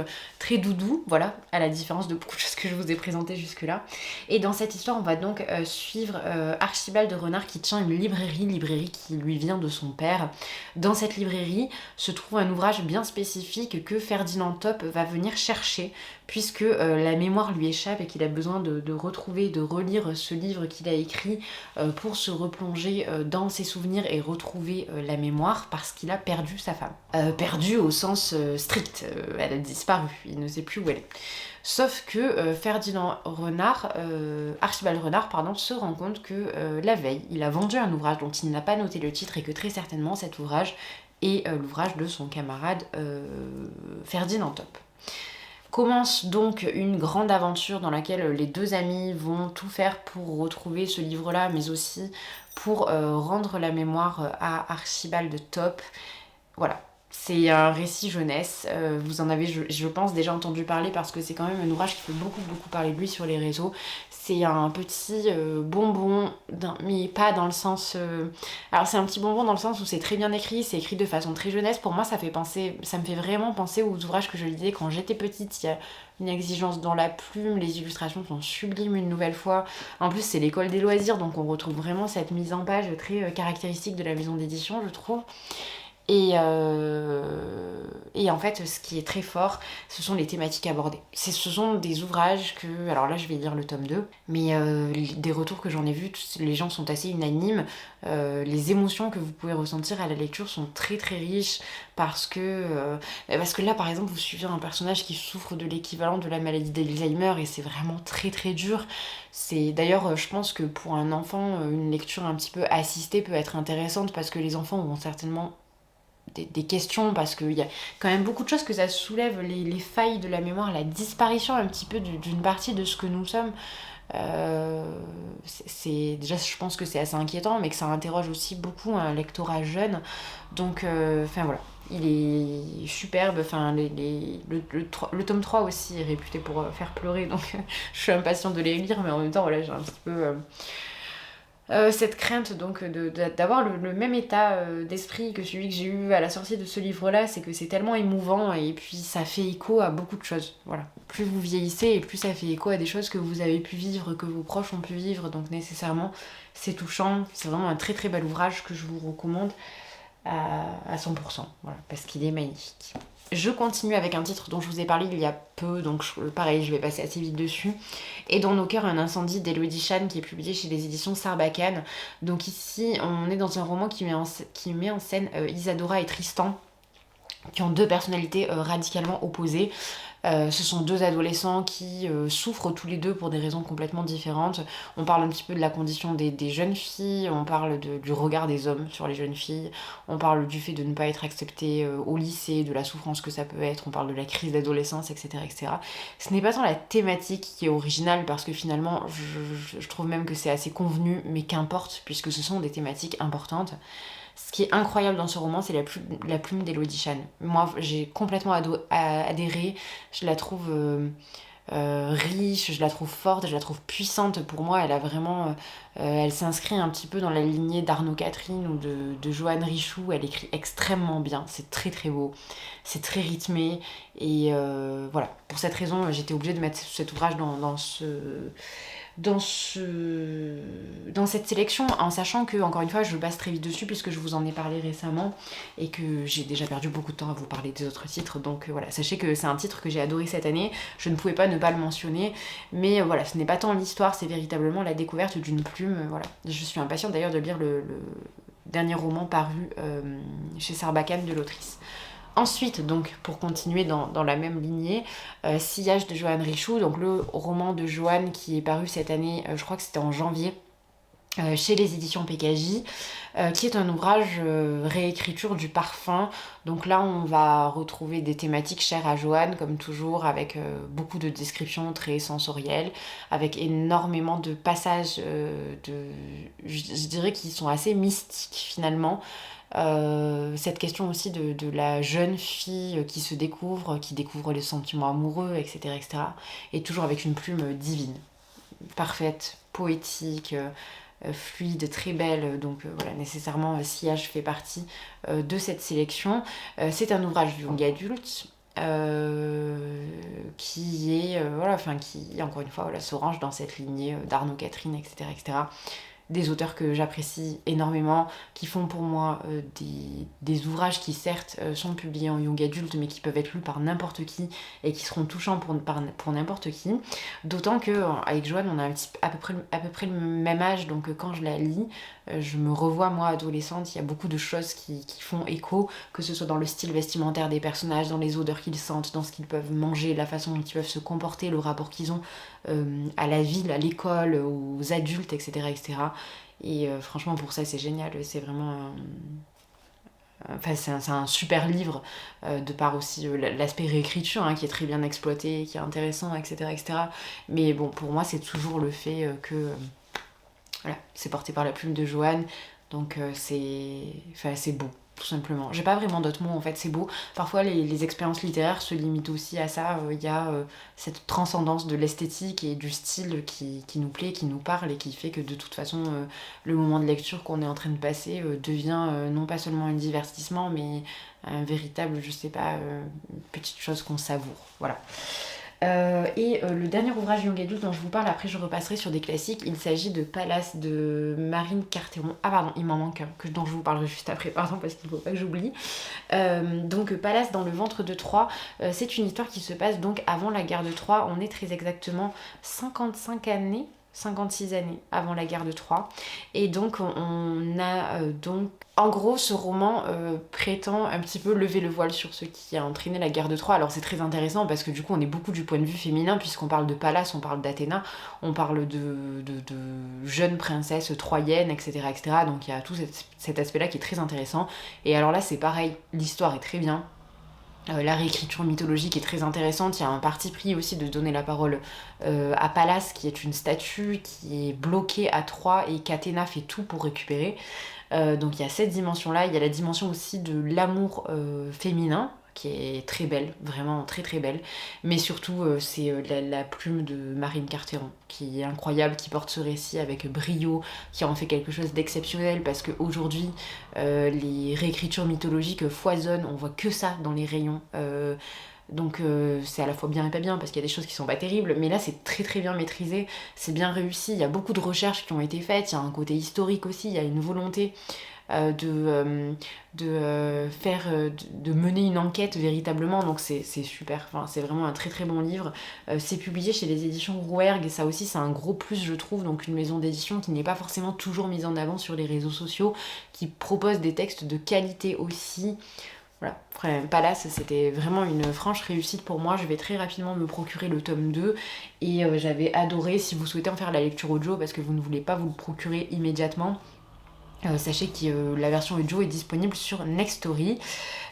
doudou, voilà, à la différence de beaucoup de choses que je vous ai présentées jusque là. Et dans cette histoire on va donc suivre Archibald de Renard qui tient une librairie qui lui vient de son père. Dans cette librairie se trouve un ouvrage bien spécifique que Ferdinand Top va venir chercher puisque la mémoire lui échappe et qu'il a besoin de retrouver, de relire ce livre qu'il a écrit pour se replonger dans ses souvenirs et retrouver la mémoire parce qu'il a perdu sa femme. Perdue au sens strict, elle a disparu, il ne sait plus où elle est. Sauf que Archibald Renard, se rend compte que la veille, il a vendu un ouvrage dont il n'a pas noté le titre et que très certainement cet ouvrage est l'ouvrage de son camarade Ferdinand Top. Commence donc une grande aventure dans laquelle les deux amis vont tout faire pour retrouver ce livre-là, mais aussi pour rendre la mémoire à Archibald Top. Voilà. C'est un récit jeunesse, vous en avez je pense déjà entendu parler parce que c'est quand même un ouvrage qui fait beaucoup parler de lui sur les réseaux. C'est un petit bonbon, mais pas dans le sens... Alors c'est un petit bonbon dans le sens où c'est très bien écrit, c'est écrit de façon très jeunesse. Pour moi ça me fait vraiment penser aux ouvrages que je lisais quand j'étais petite. Il y a une exigence dans la plume, les illustrations sont sublimes une nouvelle fois. En plus c'est l'école des loisirs, donc on retrouve vraiment cette mise en page très caractéristique de la maison d'édition, je trouve. Et en fait, ce qui est très fort, ce sont les thématiques abordées. Ce sont des ouvrages que... Alors là, je vais lire le tome 2, mais des retours que j'en ai vus, les gens sont assez unanimes. Les émotions que vous pouvez ressentir à la lecture sont très très riches parce que là, par exemple, vous suivez un personnage qui souffre de l'équivalent de la maladie d'Alzheimer et c'est vraiment très très dur. D'ailleurs, je pense que pour un enfant, une lecture un petit peu assistée peut être intéressante parce que les enfants vont certainement des questions parce qu'il y a quand même beaucoup de choses que ça soulève, les failles de la mémoire, la disparition un petit peu d'une partie de ce que nous sommes. Déjà je pense que c'est assez inquiétant mais que ça interroge aussi beaucoup un lectorat jeune donc voilà, il est superbe, le tome 3 aussi est réputé pour faire pleurer donc je suis impatiente de les lire mais en même temps voilà, j'ai un petit peu cette crainte donc d'avoir le même état d'esprit que celui que j'ai eu à la sortie de ce livre-là, c'est que c'est tellement émouvant et puis ça fait écho à beaucoup de choses. Voilà. Plus vous vieillissez et plus ça fait écho à des choses que vous avez pu vivre, que vos proches ont pu vivre, donc nécessairement c'est touchant. C'est vraiment un très très bel ouvrage que je vous recommande à 100%, voilà, parce qu'il est magnifique. Je continue avec un titre dont je vous ai parlé il y a peu, donc pareil, je vais passer assez vite dessus. Et dans nos cœurs, un incendie d'Elodie Chan qui est publié chez les éditions Sarbacane. Donc ici, on est dans un roman qui met en scène Isadora et Tristan, qui ont deux personnalités radicalement opposées. Ce sont deux adolescents qui souffrent tous les deux pour des raisons complètement différentes. On parle un petit peu de la condition des jeunes filles, on parle du regard des hommes sur les jeunes filles, on parle du fait de ne pas être accepté au lycée, de la souffrance que ça peut être, on parle de la crise d'adolescence, etc. etc. Ce n'est pas tant la thématique qui est originale, parce que finalement, je trouve même que c'est assez convenu, mais qu'importe, puisque ce sont des thématiques importantes. Ce qui est incroyable dans ce roman, c'est la plume d'Elodie Chan. Moi, j'ai complètement adhéré. Je la trouve riche, je la trouve forte, je la trouve puissante. Pour moi, elle a vraiment... elle s'inscrit un petit peu dans la lignée d'Arnaud Catherine ou de Joanne Richoux. Elle écrit extrêmement bien. C'est très très beau. C'est très rythmé. Et voilà. Pour cette raison, j'étais obligée de mettre cet ouvrage dans ce dans cette sélection, en sachant que, encore une fois, je passe très vite dessus puisque je vous en ai parlé récemment et que j'ai déjà perdu beaucoup de temps à vous parler des autres titres. Donc voilà, sachez que c'est un titre que j'ai adoré cette année, je ne pouvais pas ne pas le mentionner, mais voilà, ce n'est pas tant l'histoire, c'est véritablement la découverte d'une plume. Voilà. Je suis impatiente d'ailleurs de lire le dernier roman paru chez Sarbacane de l'autrice. Ensuite, donc, pour continuer dans la même lignée, Sillage de Joanne Richoux, donc le roman de Joanne qui est paru cette année, je crois que c'était en janvier, chez les éditions PKJ, qui est un ouvrage réécriture du parfum. Donc là, on va retrouver des thématiques chères à Joanne, comme toujours, avec beaucoup de descriptions très sensorielles, avec énormément de passages, je dirais, qui sont assez mystiques finalement. Cette question aussi de la jeune fille qui se découvre, qui découvre les sentiments amoureux, etc., etc. Et toujours avec une plume divine, parfaite, poétique, fluide, très belle. Donc voilà, nécessairement, Sillage fait partie de cette sélection. C'est un ouvrage young adulte. Qui est voilà, enfin qui encore une fois voilà, se range dans cette lignée d'Arnaud Catherine, etc., etc., des auteurs que j'apprécie énormément, qui font pour moi des ouvrages qui certes sont publiés en young adulte, mais qui peuvent être lus par n'importe qui et qui seront touchants pour n'importe qui. D'autant que avec Joanne, on a à peu près le même âge, donc quand je la lis, je me revois moi adolescente. Il y a beaucoup de choses qui font écho, que ce soit dans le style vestimentaire des personnages, dans les odeurs qu'ils sentent, dans ce qu'ils peuvent manger, la façon dont ils peuvent se comporter, le rapport qu'ils ont à la ville, à l'école, aux adultes, etc., etc. Et franchement, pour ça, c'est génial. C'est vraiment enfin, c'est un super livre, de par aussi l'aspect réécriture, hein, qui est très bien exploité, qui est intéressant, etc., etc. Mais bon, pour moi, c'est toujours le fait que voilà, c'est porté par la plume de Joanne, donc c'est beau, tout simplement. J'ai pas vraiment d'autres mots, en fait, c'est beau. Parfois, les expériences littéraires se limitent aussi à ça. Il y a cette transcendance de l'esthétique et du style qui nous plaît, qui nous parle et qui fait que de toute façon, le moment de lecture qu'on est en train de passer devient non pas seulement un divertissement, mais un véritable, je sais pas, petite chose qu'on savoure. Voilà. Le dernier ouvrage young adulte dont je vous parle, après je repasserai sur des classiques, il s'agit de Pallas de Marine Carteron. Ah pardon, il m'en manque un dont je vous parlerai juste après, pardon, parce qu'il ne faut pas que j'oublie. Donc Pallas dans le ventre de Troie, c'est une histoire qui se passe donc avant la guerre de Troie. On est très exactement 56 années avant la guerre de Troie. Et donc on a donc... En gros, ce roman prétend un petit peu lever le voile sur ce qui a entraîné la guerre de Troie. Alors c'est très intéressant parce que du coup on est beaucoup du point de vue féminin, puisqu'on parle de Pallas, on parle d'Athéna, on parle de jeunes princesses troyennes, etc., etc. Donc il y a tout cet aspect-là qui est très intéressant. Et alors là c'est pareil, l'histoire est très bien. La réécriture mythologique est très intéressante. Il y a un parti pris aussi de donner la parole à Pallas, qui est une statue qui est bloquée à Troie et qu'Athéna fait tout pour récupérer. Donc il y a cette dimension-là. Il y a la dimension aussi de l'amour féminin, qui est très belle, vraiment très très belle. Mais surtout, c'est la plume de Marine Carteron, qui est incroyable, qui porte ce récit avec brio, qui en fait quelque chose d'exceptionnel, parce qu'aujourd'hui, les réécritures mythologiques foisonnent, on voit que ça dans les rayons. Donc c'est à la fois bien et pas bien, parce qu'il y a des choses qui sont pas terribles, mais là c'est très très bien maîtrisé, c'est bien réussi, il y a beaucoup de recherches qui ont été faites, il y a un côté historique aussi, il y a une volonté de mener une enquête véritablement, donc c'est super, enfin, c'est vraiment un très très bon livre. C'est publié chez les éditions Rouergue, et ça aussi c'est un gros plus je trouve, donc une maison d'édition qui n'est pas forcément toujours mise en avant sur les réseaux sociaux, qui propose des textes de qualité aussi. Voilà, Pallas, c'était vraiment une franche réussite pour moi. Je vais très rapidement me procurer le tome 2 et j'avais adoré. Si vous souhaitez en faire la lecture audio parce que vous ne voulez pas vous le procurer immédiatement, sachez que la version audio est disponible sur Nextory.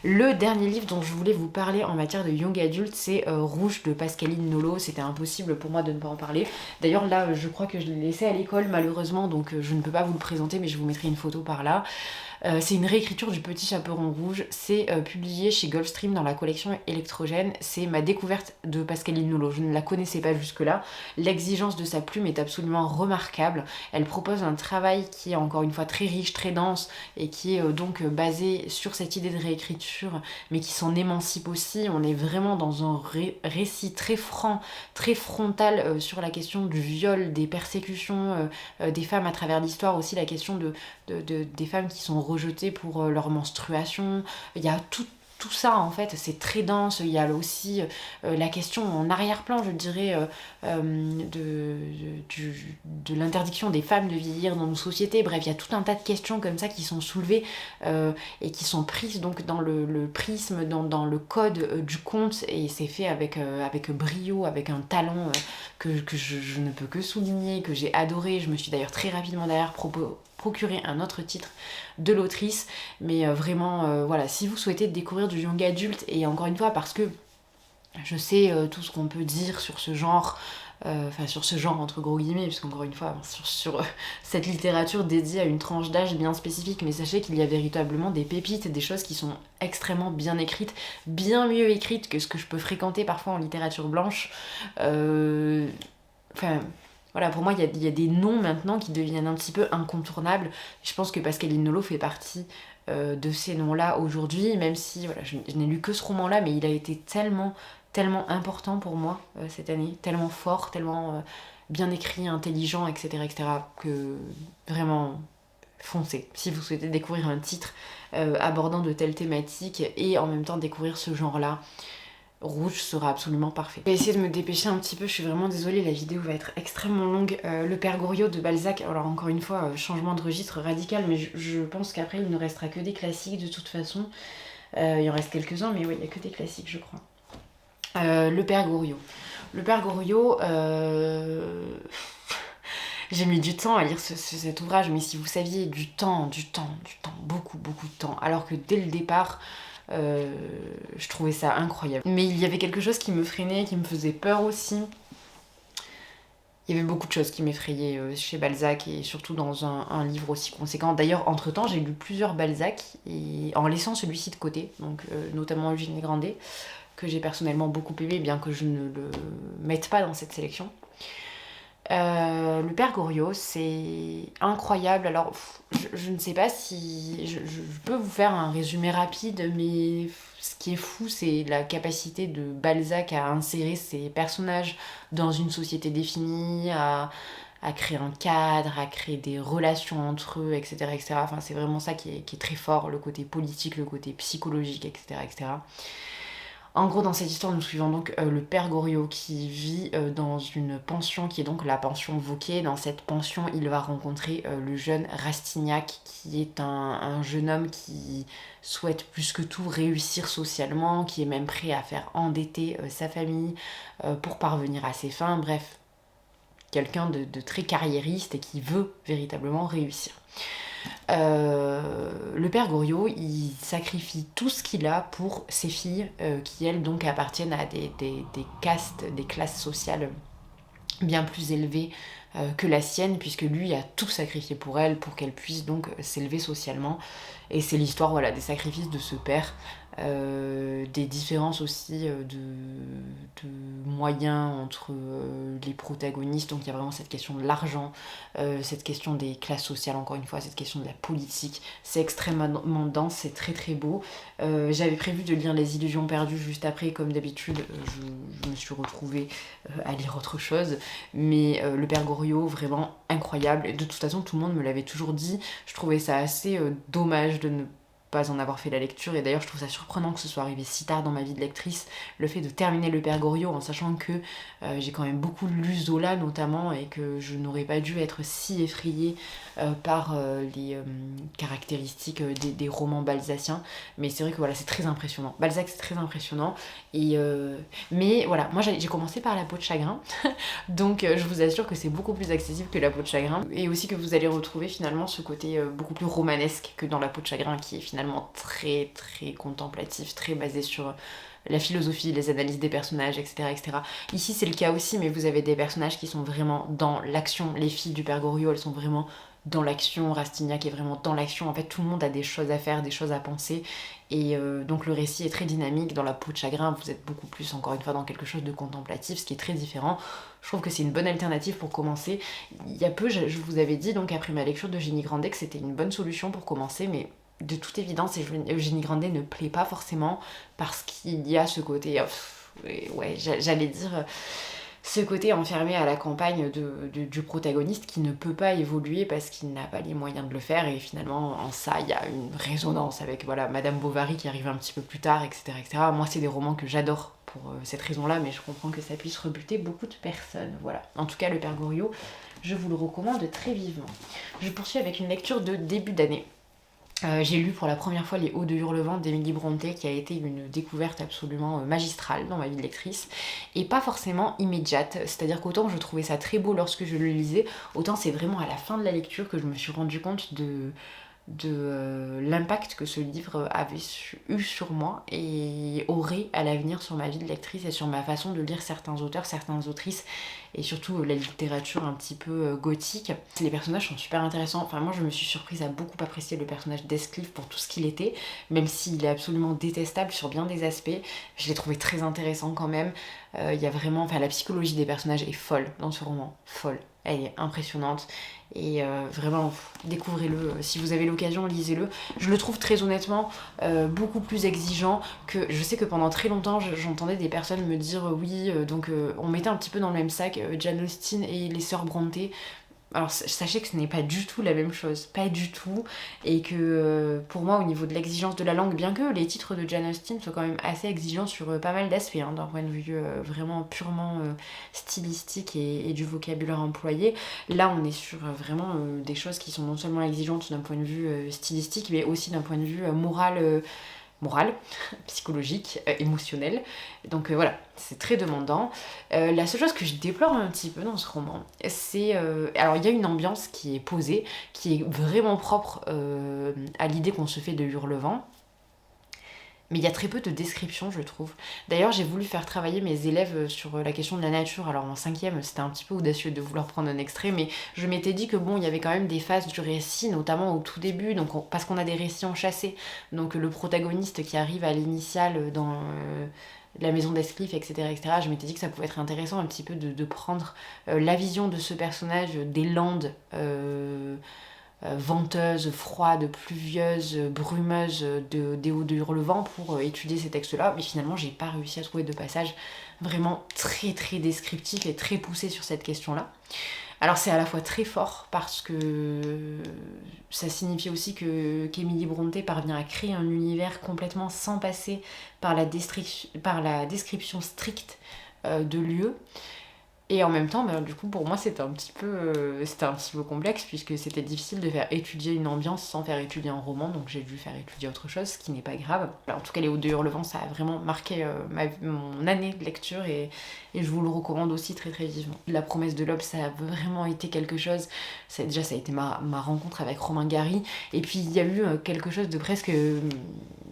Le dernier livre dont je voulais vous parler en matière de young adulte, c'est Rouge de Pascaline Nolo. C'était impossible pour moi de ne pas en parler. D'ailleurs là, je crois que je l'ai laissé à l'école malheureusement, donc je ne peux pas vous le présenter, mais je vous mettrai une photo par là. C'est une réécriture du Petit Chaperon Rouge, c'est publié chez Gulfstream dans la collection Électrogène. C'est ma découverte de Pascaline Nolot, je ne la connaissais pas jusque-là. L'exigence de sa plume est absolument remarquable. Elle propose un travail qui est encore une fois très riche, très dense, et qui est donc basé sur cette idée de réécriture, mais qui s'en émancipe aussi. On est vraiment dans un récit très franc, très frontal sur la question du viol, des persécutions des femmes à travers l'histoire, aussi la question des femmes qui sont rejetées pour leur menstruation. Il y a tout ça en fait, c'est très dense. Il y a aussi la question en arrière-plan, je dirais, de l'interdiction des femmes de vieillir dans nos sociétés. Bref, il y a tout un tas de questions comme ça qui sont soulevées et qui sont prises donc dans le prisme, dans le code du conte, et c'est fait avec brio, avec un talent que je ne peux que souligner, que j'ai adoré. Je me suis d'ailleurs très rapidement derrière procurer un autre titre de l'autrice, mais vraiment voilà, si vous souhaitez découvrir du young adulte, et encore une fois parce que je sais tout ce qu'on peut dire sur ce genre, enfin sur ce genre entre gros guillemets, puisqu'encore une fois sur cette littérature dédiée à une tranche d'âge bien spécifique, mais sachez qu'il y a véritablement des pépites, des choses qui sont extrêmement bien écrites, bien mieux écrites que ce que je peux fréquenter parfois en littérature blanche. Enfin voilà, pour moi, il y a des noms maintenant qui deviennent un petit peu incontournables. Je pense que Pascaline Nolot fait partie de ces noms-là aujourd'hui, même si voilà, je n'ai lu que ce roman-là, mais il a été tellement important pour moi cette année, tellement fort, tellement bien écrit, intelligent, etc., etc., que vraiment, foncez. Si vous souhaitez découvrir un titre abordant de telles thématiques et en même temps découvrir ce genre-là, Rouge sera absolument parfait. Je vais essayer de me dépêcher un petit peu, je suis vraiment désolée, la vidéo va être extrêmement longue. Le Père Goriot de Balzac, alors encore une fois, changement de registre radical, mais je pense qu'après il ne restera que des classiques de toute façon. Il en reste quelques-uns, mais oui, il n'y a que des classiques, je crois. Le Père Goriot. Le Père Goriot, j'ai mis du temps à lire cet ouvrage, mais si vous saviez, du temps, beaucoup de temps, alors que dès le départ, je trouvais ça incroyable. Mais il y avait quelque chose qui me freinait, qui me faisait peur aussi. Il y avait beaucoup de choses qui m'effrayaient chez Balzac, et surtout dans un livre aussi conséquent. D'ailleurs, entre-temps, j'ai lu plusieurs Balzac, et en laissant celui-ci de côté, donc notamment Eugénie Grandet, que j'ai personnellement beaucoup aimé, bien que je ne le mette pas dans cette sélection. Le Père Goriot, c'est incroyable. Alors, je ne sais pas si je peux vous faire un résumé rapide, mais ce qui est fou, c'est la capacité de Balzac à insérer ses personnages dans une société définie, à créer un cadre, à créer des relations entre eux, etc., etc. Enfin, c'est vraiment ça qui est très fort, le côté politique, le côté psychologique, etc., etc. En gros, dans cette histoire, nous suivons donc le Père Goriot qui vit dans une pension qui est donc la pension Vauquer. Dans cette pension, il va rencontrer le jeune Rastignac, qui est un jeune homme qui souhaite plus que tout réussir socialement, qui est même prêt à faire endetter sa famille pour parvenir à ses fins. Bref, quelqu'un de très carriériste et qui veut véritablement réussir. Le Père Goriot, il sacrifie tout ce qu'il a pour ses filles qui elles donc appartiennent à des castes, des classes sociales bien plus élevées que la sienne, puisque lui a tout sacrifié pour elles, pour qu'elles puissent donc s'élever socialement. Et c'est l'histoire voilà, des sacrifices de ce père, des différences aussi de moyens entre les protagonistes. Donc il y a vraiment cette question de l'argent, cette question des classes sociales, encore une fois, cette question de la politique. C'est extrêmement dense, c'est très très beau. J'avais prévu de lire Les Illusions perdues juste après, comme d'habitude, je me suis retrouvée à lire autre chose. Mais le Père Goriot, vraiment incroyable. Et de toute façon, tout le monde me l'avait toujours dit. Je trouvais ça assez dommage de ne pas en avoir fait la lecture, et d'ailleurs je trouve ça surprenant que ce soit arrivé si tard dans ma vie de lectrice, le fait de terminer le Père Goriot en sachant que j'ai quand même beaucoup lu Zola notamment, et que je n'aurais pas dû être si effrayée par les caractéristiques des romans balzaciens. Mais c'est vrai que voilà, c'est très impressionnant. Balzac, c'est très impressionnant. Et mais voilà, moi j'ai commencé par La Peau de chagrin, donc je vous assure que c'est beaucoup plus accessible que La Peau de chagrin, et aussi que vous allez retrouver finalement ce côté beaucoup plus romanesque que dans La Peau de chagrin, qui est finalement très très contemplatif, très basé sur la philosophie, les analyses des personnages, etc., etc. Ici c'est le cas aussi, mais vous avez des personnages qui sont vraiment dans l'action. Les filles du Père Goriot, elles sont vraiment dans l'action, Rastignac est vraiment dans l'action, en fait tout le monde a des choses à faire, des choses à penser, et donc le récit est très dynamique. Dans La peau de chagrin, vous êtes beaucoup plus, encore une fois, dans quelque chose de contemplatif, ce qui est très différent. Je trouve que c'est une bonne alternative pour commencer. Il y a peu, je vous avais dit, donc après ma lecture d'Eugénie Grandet, que c'était une bonne solution pour commencer, mais de toute évidence, Eugénie Grandet ne plaît pas forcément, parce qu'il y a ce côté, ouais, j'allais dire, ce côté enfermé à la campagne du protagoniste qui ne peut pas évoluer parce qu'il n'a pas les moyens de le faire, et finalement en ça il y a une résonance avec voilà Madame Bovary qui arrive un petit peu plus tard, etc. etc. Moi c'est des romans que j'adore pour cette raison-là, mais je comprends que ça puisse rebuter beaucoup de personnes. Voilà. En tout cas, Le Père Goriot, je vous le recommande très vivement. Je poursuis avec une lecture de début d'année. J'ai lu pour la première fois Les Hauts de Hurlevent d'Émilie Brontë, qui a été une découverte absolument magistrale dans ma vie de lectrice, et pas forcément immédiate, c'est-à-dire qu'autant je trouvais ça très beau lorsque je le lisais, autant c'est vraiment à la fin de la lecture que je me suis rendu compte de l'impact que ce livre avait eu sur moi et aurait à l'avenir sur ma vie de lectrice et sur ma façon de lire certains auteurs, certaines autrices, et surtout la littérature un petit peu gothique. Les personnages sont super intéressants. Enfin, moi je me suis surprise à beaucoup apprécier le personnage d'Heathcliff pour tout ce qu'il était, même s'il est absolument détestable sur bien des aspects. Je l'ai trouvé très intéressant quand même. Il y a vraiment, enfin la psychologie des personnages est folle dans ce roman, folle. Elle est impressionnante, et vraiment découvrez-le, si vous avez l'occasion, lisez-le. Je le trouve très honnêtement beaucoup plus exigeant que... Je sais que pendant très longtemps j'entendais des personnes me dire oui, donc on mettait un petit peu dans le même sac Jane Austen et les sœurs Brontë. Alors sachez que ce n'est pas du tout la même chose, pas du tout, et que pour moi au niveau de l'exigence de la langue, bien que les titres de Jane Austen soient quand même assez exigeants sur pas mal d'aspects, hein, d'un point de vue vraiment purement stylistique et du vocabulaire employé, là on est sur vraiment des choses qui sont non seulement exigeantes d'un point de vue stylistique, mais aussi d'un point de vue moral, psychologique, émotionnel. Donc voilà, c'est très demandant. La seule chose que je déplore un petit peu dans ce roman, c'est... alors il y a une ambiance qui est posée, qui est vraiment propre à l'idée qu'on se fait de Hurlevent. Mais il y a très peu de descriptions, je trouve. D'ailleurs, j'ai voulu faire travailler mes élèves sur la question de la nature. Alors en cinquième, c'était un petit peu audacieux de vouloir prendre un extrait, mais je m'étais dit que bon, il y avait quand même des phases du récit, notamment au tout début, donc parce qu'on a des récits enchâssés. Donc le protagoniste qui arrive à l'initiale dans la maison d'Heathcliff, etc., etc., je m'étais dit que ça pouvait être intéressant un petit peu de prendre la vision de ce personnage des Landes, venteuse, froide, pluvieuse, brumeuse des Hauts de Hurlevent pour étudier ces textes-là, mais finalement j'ai pas réussi à trouver de passage vraiment très très descriptif et très poussé sur cette question-là. Alors c'est à la fois très fort parce que ça signifie aussi que qu'Émilie Brontë parvient à créer un univers complètement sans passer par par la description stricte de lieux. Et en même temps, bah, du coup, pour moi, c'était un petit peu complexe puisque c'était difficile de faire étudier une ambiance sans faire étudier un roman, donc j'ai dû faire étudier autre chose, ce qui n'est pas grave. Alors, en tout cas, Les Hauts de Hurlevent, ça a vraiment marqué mon année de lecture, et je vous le recommande aussi très très vivement. La promesse de l'aube, ça a vraiment été quelque chose. Ça a été ma rencontre avec Romain Gary, et puis il y a eu quelque chose de presque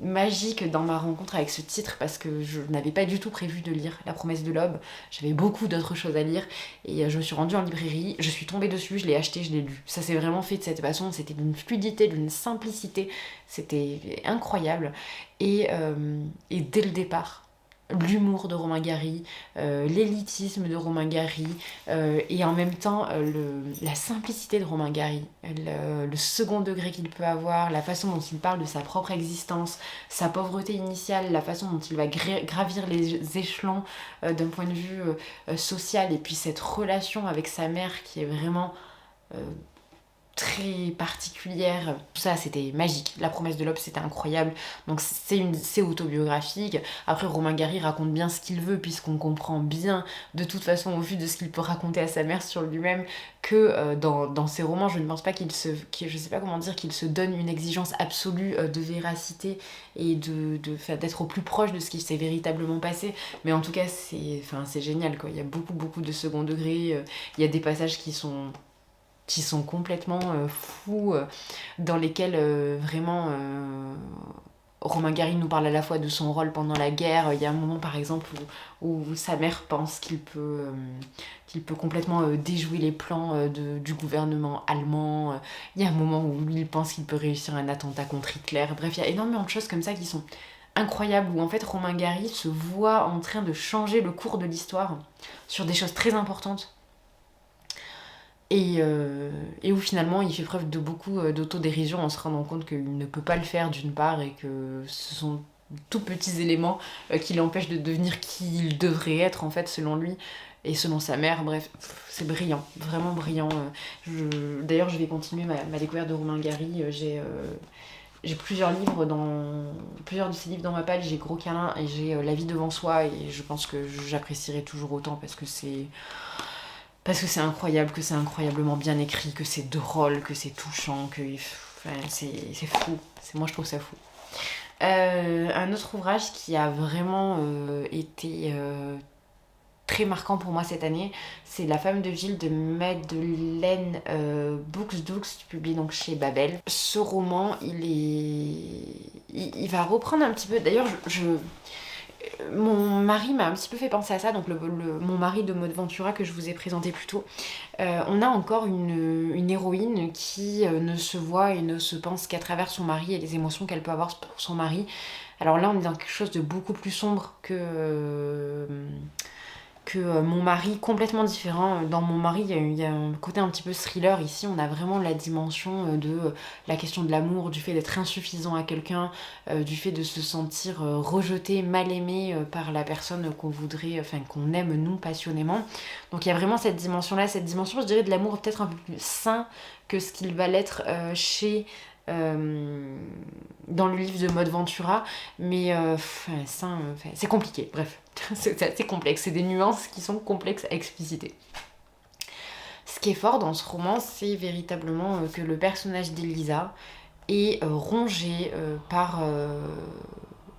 magique dans ma rencontre avec ce titre parce que je n'avais pas du tout prévu de lire La promesse de l'aube. J'avais beaucoup d'autres choses à lire, et je me suis rendue en librairie, je suis tombée dessus, je l'ai acheté, je l'ai lu. Ça s'est vraiment fait de cette façon, c'était d'une fluidité, d'une simplicité, c'était incroyable. Et dès le départ, l'humour de Romain Gary, l'élitisme de Romain Gary, et en même temps la simplicité de Romain Gary, le second degré qu'il peut avoir, la façon dont il parle de sa propre existence, sa pauvreté initiale, la façon dont il va gravir les échelons d'un point de vue social, et puis cette relation avec sa mère qui est vraiment très particulière. Tout ça, c'était magique. La promesse de l'aube, c'était incroyable. Donc c'est autobiographique. Après, Romain Gary raconte bien ce qu'il veut, puisqu'on comprend bien, de toute façon, au vu de ce qu'il peut raconter à sa mère sur lui-même, que dans ses romans, je ne pense pas je sais pas comment dire, qu'il se donne une exigence absolue de véracité et d'être au plus proche de ce qui s'est véritablement passé. Mais en tout cas, c'est génial, quoi. Il y a beaucoup de second degré. Il y a des passages qui sont complètement fous, dans lesquels vraiment Romain Gary nous parle à la fois de son rôle pendant la guerre. Il y a un moment par exemple où sa mère pense qu'il peut complètement déjouer les plans du gouvernement allemand. Il y a un moment où lui il pense qu'il peut réussir un attentat contre Hitler. Bref, il y a énormément de choses comme ça qui sont incroyables, où en fait Romain Gary se voit en train de changer le cours de l'histoire sur des choses très importantes. Et où finalement il fait preuve de beaucoup d'autodérision en se rendant compte qu'il ne peut pas le faire d'une part, et que ce sont tout petits éléments qui l'empêchent de devenir qui il devrait être en fait selon lui et selon sa mère. Bref, c'est brillant, vraiment brillant. D'ailleurs je vais continuer ma découverte de Romain Gary. J'ai plusieurs de ces livres dans ma palle. J'ai Gros câlin et j'ai La vie devant soi, et je pense que j'apprécierai toujours autant parce que c'est incroyable, que c'est incroyablement bien écrit, que c'est drôle, que c'est touchant, que enfin, c'est fou. Moi je trouve ça fou. Un autre ouvrage qui a vraiment été très marquant pour moi cette année, c'est La femme de ville de Madeleine Bouxdoux, publié donc chez Babel. Ce roman, il va reprendre un petit peu, d'ailleurs mon mari m'a un petit peu fait penser à ça, donc mon mari de Maud Ventura que je vous ai présenté plus tôt. On a encore une héroïne qui ne se voit et ne se pense qu'à travers son mari et les émotions qu'elle peut avoir pour son mari. Alors là on est dans quelque chose de beaucoup plus sombre que Mon mari, complètement différent. Dans Mon mari, il y a un côté un petit peu thriller. Ici, on a vraiment la dimension de la question de l'amour, du fait d'être insuffisant à quelqu'un, du fait de se sentir rejeté, mal aimé par la personne qu'on aime nous passionnément. Donc il y a vraiment cette dimension-là, cette dimension, je dirais, de l'amour peut-être un peu plus sain que ce qu'il va l'être dans le livre de Maud Ventura, mais c'est compliqué, bref, c'est complexe, c'est des nuances qui sont complexes à expliciter. Ce qui est fort dans ce roman, c'est véritablement que le personnage d'Elisa est rongé par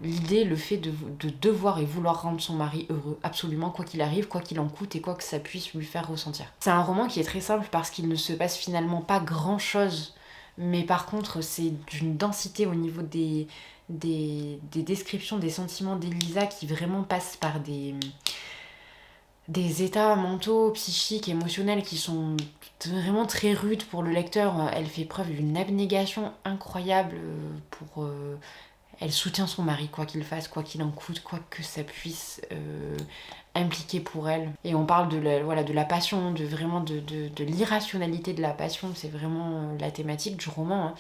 l'idée, le fait de devoir et vouloir rendre son mari heureux, absolument, quoi qu'il arrive, quoi qu'il en coûte et quoi que ça puisse lui faire ressentir. C'est un roman qui est très simple parce qu'il ne se passe finalement pas grand-chose, mais par contre c'est d'une densité au niveau des descriptions des sentiments d'Elisa qui vraiment passent par des états mentaux, psychiques, émotionnels qui sont vraiment très rudes pour le lecteur. Elle fait preuve d'une abnégation incroyable elle soutient son mari, quoi qu'il fasse, quoi qu'il en coûte, quoi que ça puisse impliquer pour elle. Et on parle de la passion, de l'irrationalité de la passion, c'est vraiment la thématique du roman, hein.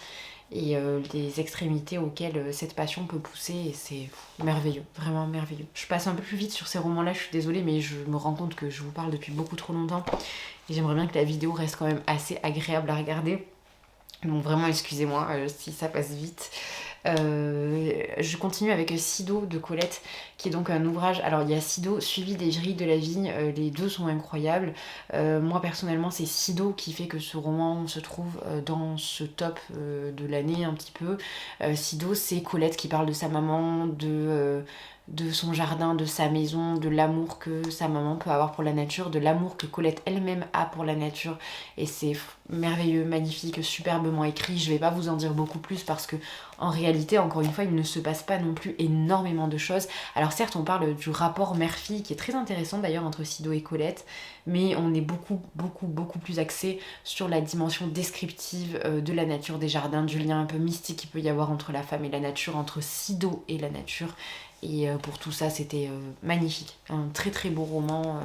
Et des extrémités auxquelles cette passion peut pousser, et c'est merveilleux, vraiment merveilleux. Je passe un peu plus vite sur ces romans-là, je suis désolée, mais je me rends compte que je vous parle depuis beaucoup trop longtemps, et j'aimerais bien que la vidéo reste quand même assez agréable à regarder. Donc vraiment, excusez-moi si ça passe vite. Je continue avec Sido de Colette, qui est donc un ouvrage. Alors il y a Sido suivi des Grilles de la Vigne, les deux sont incroyables. Moi personnellement c'est Sido qui fait que ce roman se trouve dans ce top de l'année un petit peu. Sido, c'est Colette qui parle de sa maman, de son jardin, de sa maison, de l'amour que sa maman peut avoir pour la nature, de l'amour que Colette elle-même a pour la nature, et c'est merveilleux, magnifique, superbement écrit. Je vais pas vous en dire beaucoup plus parce que en réalité, encore une fois, il ne se passe pas non plus énormément de choses. Alors certes, on parle du rapport mère-fille qui est très intéressant d'ailleurs entre Sido et Colette, mais on est beaucoup plus axé sur la dimension descriptive de la nature des jardins, du lien un peu mystique qu'il peut y avoir entre la femme et la nature, entre Sido et la nature. Et pour tout ça, c'était magnifique. Un très très beau roman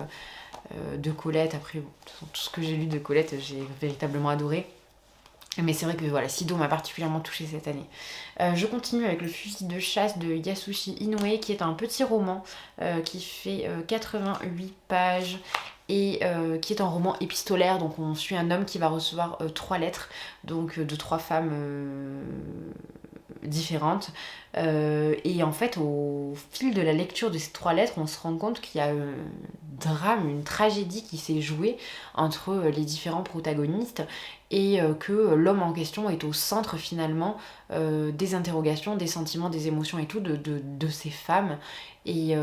de Colette. Après, tout ce que j'ai lu de Colette, j'ai véritablement adoré. Mais c'est vrai que voilà, Sido m'a particulièrement touchée cette année. Je continue avec Le fusil de chasse de Yasushi Inoue, qui est un petit roman qui fait 88 pages et qui est un roman épistolaire. Donc on suit un homme qui va recevoir 3 lettres, donc de 3 femmes différentes. Et en fait, au fil de la lecture de ces 3 lettres, on se rend compte qu'il y a un drame, une tragédie qui s'est jouée entre les différents protagonistes, et que l'homme en question est au centre finalement des interrogations, des sentiments, des émotions et tout de ces femmes. Et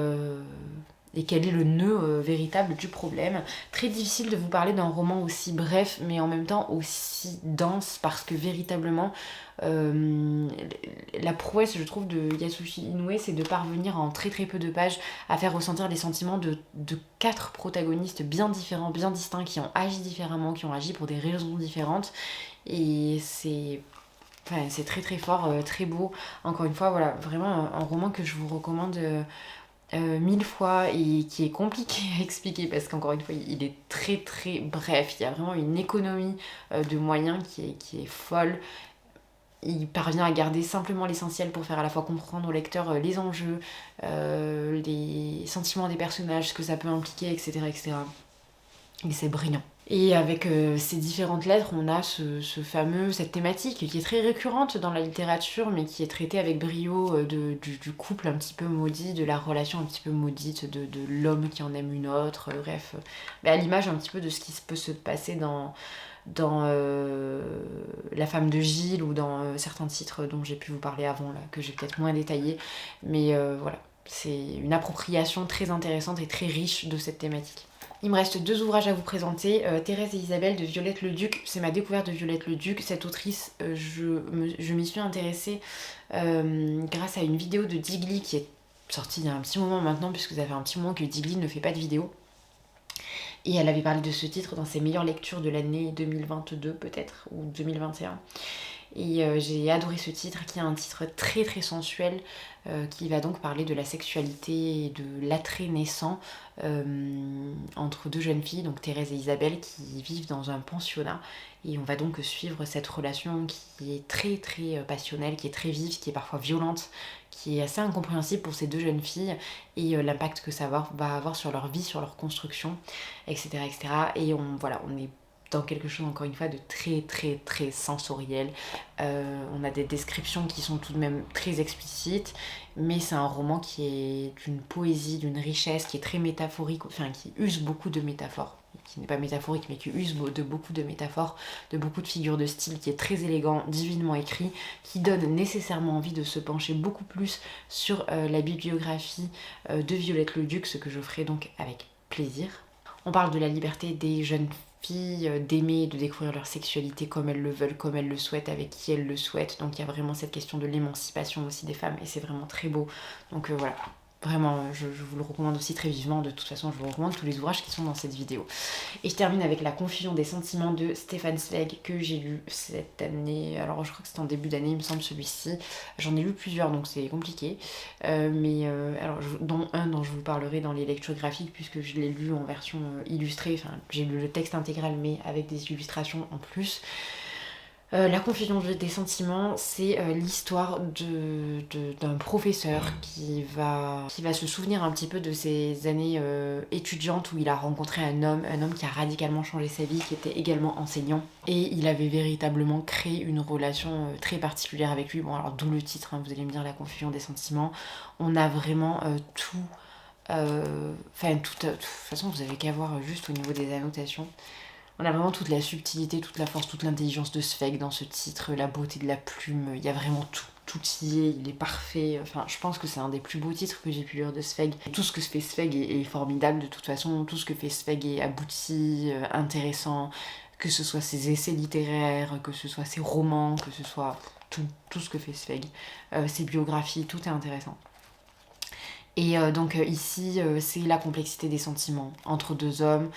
et quel est le nœud véritable du problème. Très difficile de vous parler d'un roman aussi bref, mais en même temps aussi dense, parce que véritablement, la prouesse, je trouve, de Yasushi Inoue, c'est de parvenir en très très peu de pages à faire ressentir les sentiments de 4 protagonistes bien différents, bien distincts, qui ont agi différemment, qui ont agi pour des raisons différentes. Et c'est très très fort, très beau. Encore une fois, voilà, vraiment un roman que je vous recommande 1000 fois et qui est compliqué à expliquer parce qu'encore une fois, il est très très bref. Il y a vraiment une économie de moyens qui est folle. Il parvient à garder simplement l'essentiel pour faire à la fois comprendre au lecteur les enjeux, les sentiments des personnages, ce que ça peut impliquer, etc. etc. Et c'est brillant. Et avec ces différentes lettres, on a cette thématique qui est très récurrente dans la littérature, mais qui est traitée avec brio du couple un petit peu maudit, de la relation un petit peu maudite, de l'homme qui en aime une autre, bref. À l'image un petit peu de ce qui peut se passer dans La femme de Gilles ou dans certains titres dont j'ai pu vous parler avant, là, que j'ai peut-être moins détaillé. Mais voilà, c'est une appropriation très intéressante et très riche de cette thématique. Il me reste 2 ouvrages à vous présenter. Thérèse et Isabelle de Violette Leduc. C'est ma découverte de Violette Leduc. Cette autrice, je m'y suis intéressée grâce à une vidéo de Digli qui est sortie il y a un petit moment maintenant, puisque ça fait un petit moment que Digli ne fait pas de vidéo. Et elle avait parlé de ce titre dans ses meilleures lectures de l'année 2022 peut-être, ou 2021. Et j'ai adoré ce titre, qui est un titre très très sensuel, qui va donc parler de la sexualité et de l'attrait naissant entre 2 jeunes filles, donc Thérèse et Isabelle, qui vivent dans un pensionnat. Et on va donc suivre cette relation qui est très très passionnelle, qui est très vive, qui est parfois violente, qui est assez incompréhensible pour ces 2 jeunes filles, et l'impact que ça va avoir sur leur vie, sur leur construction, etc. etc. Et on est dans quelque chose encore une fois de très très très sensoriel. On a des descriptions qui sont tout de même très explicites, mais c'est un roman qui est d'une poésie, d'une richesse, qui est très métaphorique, enfin qui use beaucoup de métaphores, qui n'est pas métaphorique mais qui use de beaucoup de métaphores, de beaucoup de figures de style, qui est très élégant, divinement écrit, qui donne nécessairement envie de se pencher beaucoup plus sur la bibliographie de Violette Leduc, ce que je ferai donc avec plaisir. On parle de la liberté des jeunes filles d'aimer, de découvrir leur sexualité comme elles le veulent, comme elles le souhaitent, avec qui elles le souhaitent. Donc il y a vraiment cette question de l'émancipation aussi des femmes, et c'est vraiment très beau. Donc voilà, vraiment, je vous le recommande aussi très vivement. De toute façon, je vous recommande tous les ouvrages qui sont dans cette vidéo. Et je termine avec La confusion des sentiments de Stefan Zweig, que j'ai lu cette année. Alors je crois que c'était en début d'année, il me semble, celui-ci. J'en ai lu plusieurs, donc c'est compliqué. Dont un dont je vous parlerai dans les lectures graphiques, puisque je l'ai lu en version illustrée. Enfin, j'ai lu le texte intégral, mais avec des illustrations en plus. La confusion des sentiments, c'est l'histoire d'un professeur qui va se souvenir un petit peu de ses années étudiantes, où il a rencontré un homme qui a radicalement changé sa vie, qui était également enseignant, et il avait véritablement créé une relation très particulière avec lui. Bon, alors d'où le titre, hein, vous allez me dire, La confusion des sentiments. On a vraiment tout. De toute façon, vous avez qu'à voir juste au niveau des annotations. On a vraiment toute la subtilité, toute la force, toute l'intelligence de Zweig dans ce titre, la beauté de la plume, il y a vraiment tout. Tout y est, il est parfait. Enfin, je pense que c'est un des plus beaux titres que j'ai pu lire de Zweig. Tout ce que fait Zweig est formidable de toute façon. Tout ce que fait Zweig est abouti, intéressant. Que ce soit ses essais littéraires, que ce soit ses romans, que ce soit tout ce que fait Zweig. Ses biographies, tout est intéressant. Et ici, c'est la complexité des sentiments entre 2 hommes.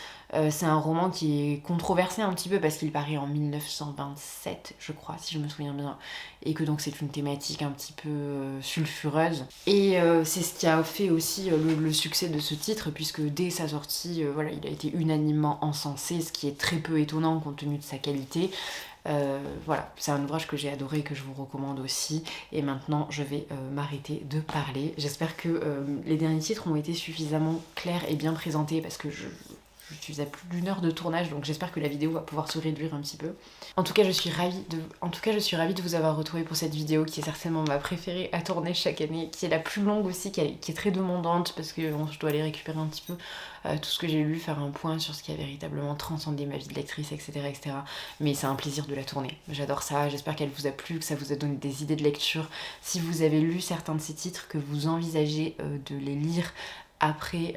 C'est un roman qui est controversé un petit peu parce qu'il paraît en 1927, je crois, si je me souviens bien. Et que donc c'est une thématique un petit peu sulfureuse. Et c'est ce qui a fait aussi le succès de ce titre, puisque dès sa sortie, il a été unanimement encensé, ce qui est très peu étonnant compte tenu de sa qualité. C'est un ouvrage que j'ai adoré et que je vous recommande aussi. Et maintenant, je vais m'arrêter de parler. J'espère que les derniers titres ont été suffisamment clairs et bien présentés, parce que je suis à plus d'1 heure de tournage, donc j'espère que la vidéo va pouvoir se réduire un petit peu. En tout cas, je suis ravie de vous avoir retrouvé pour cette vidéo, qui est certainement ma préférée à tourner chaque année, qui est la plus longue aussi, qui est très demandante, parce que je dois aller récupérer un petit peu tout ce que j'ai lu, faire un point sur ce qui a véritablement transcendé ma vie de lectrice, etc. etc. Mais c'est un plaisir de la tourner. J'adore ça, j'espère qu'elle vous a plu, que ça vous a donné des idées de lecture. Si vous avez lu certains de ces titres, que vous envisagez de les lire, après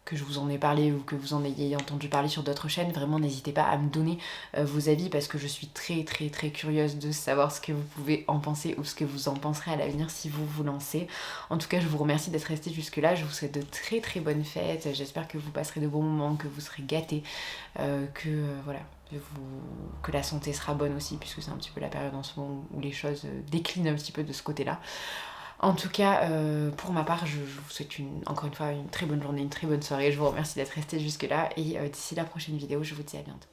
que je vous en ai parlé ou que vous en ayez entendu parler sur d'autres chaînes, vraiment n'hésitez pas à me donner vos avis parce que je suis très très très curieuse de savoir ce que vous pouvez en penser ou ce que vous en penserez à l'avenir si vous vous lancez. En tout cas, je vous remercie d'être resté jusque là, je vous souhaite de très très bonnes fêtes, j'espère que vous passerez de bons moments, que vous serez gâtés, voilà, que la santé sera bonne aussi puisque c'est un petit peu la période en ce moment où les choses déclinent un petit peu de ce côté-là. En tout cas, pour ma part, je vous souhaite encore une fois une très bonne journée, une très bonne soirée. Je vous remercie d'être resté jusque là et d'ici la prochaine vidéo, je vous dis à bientôt.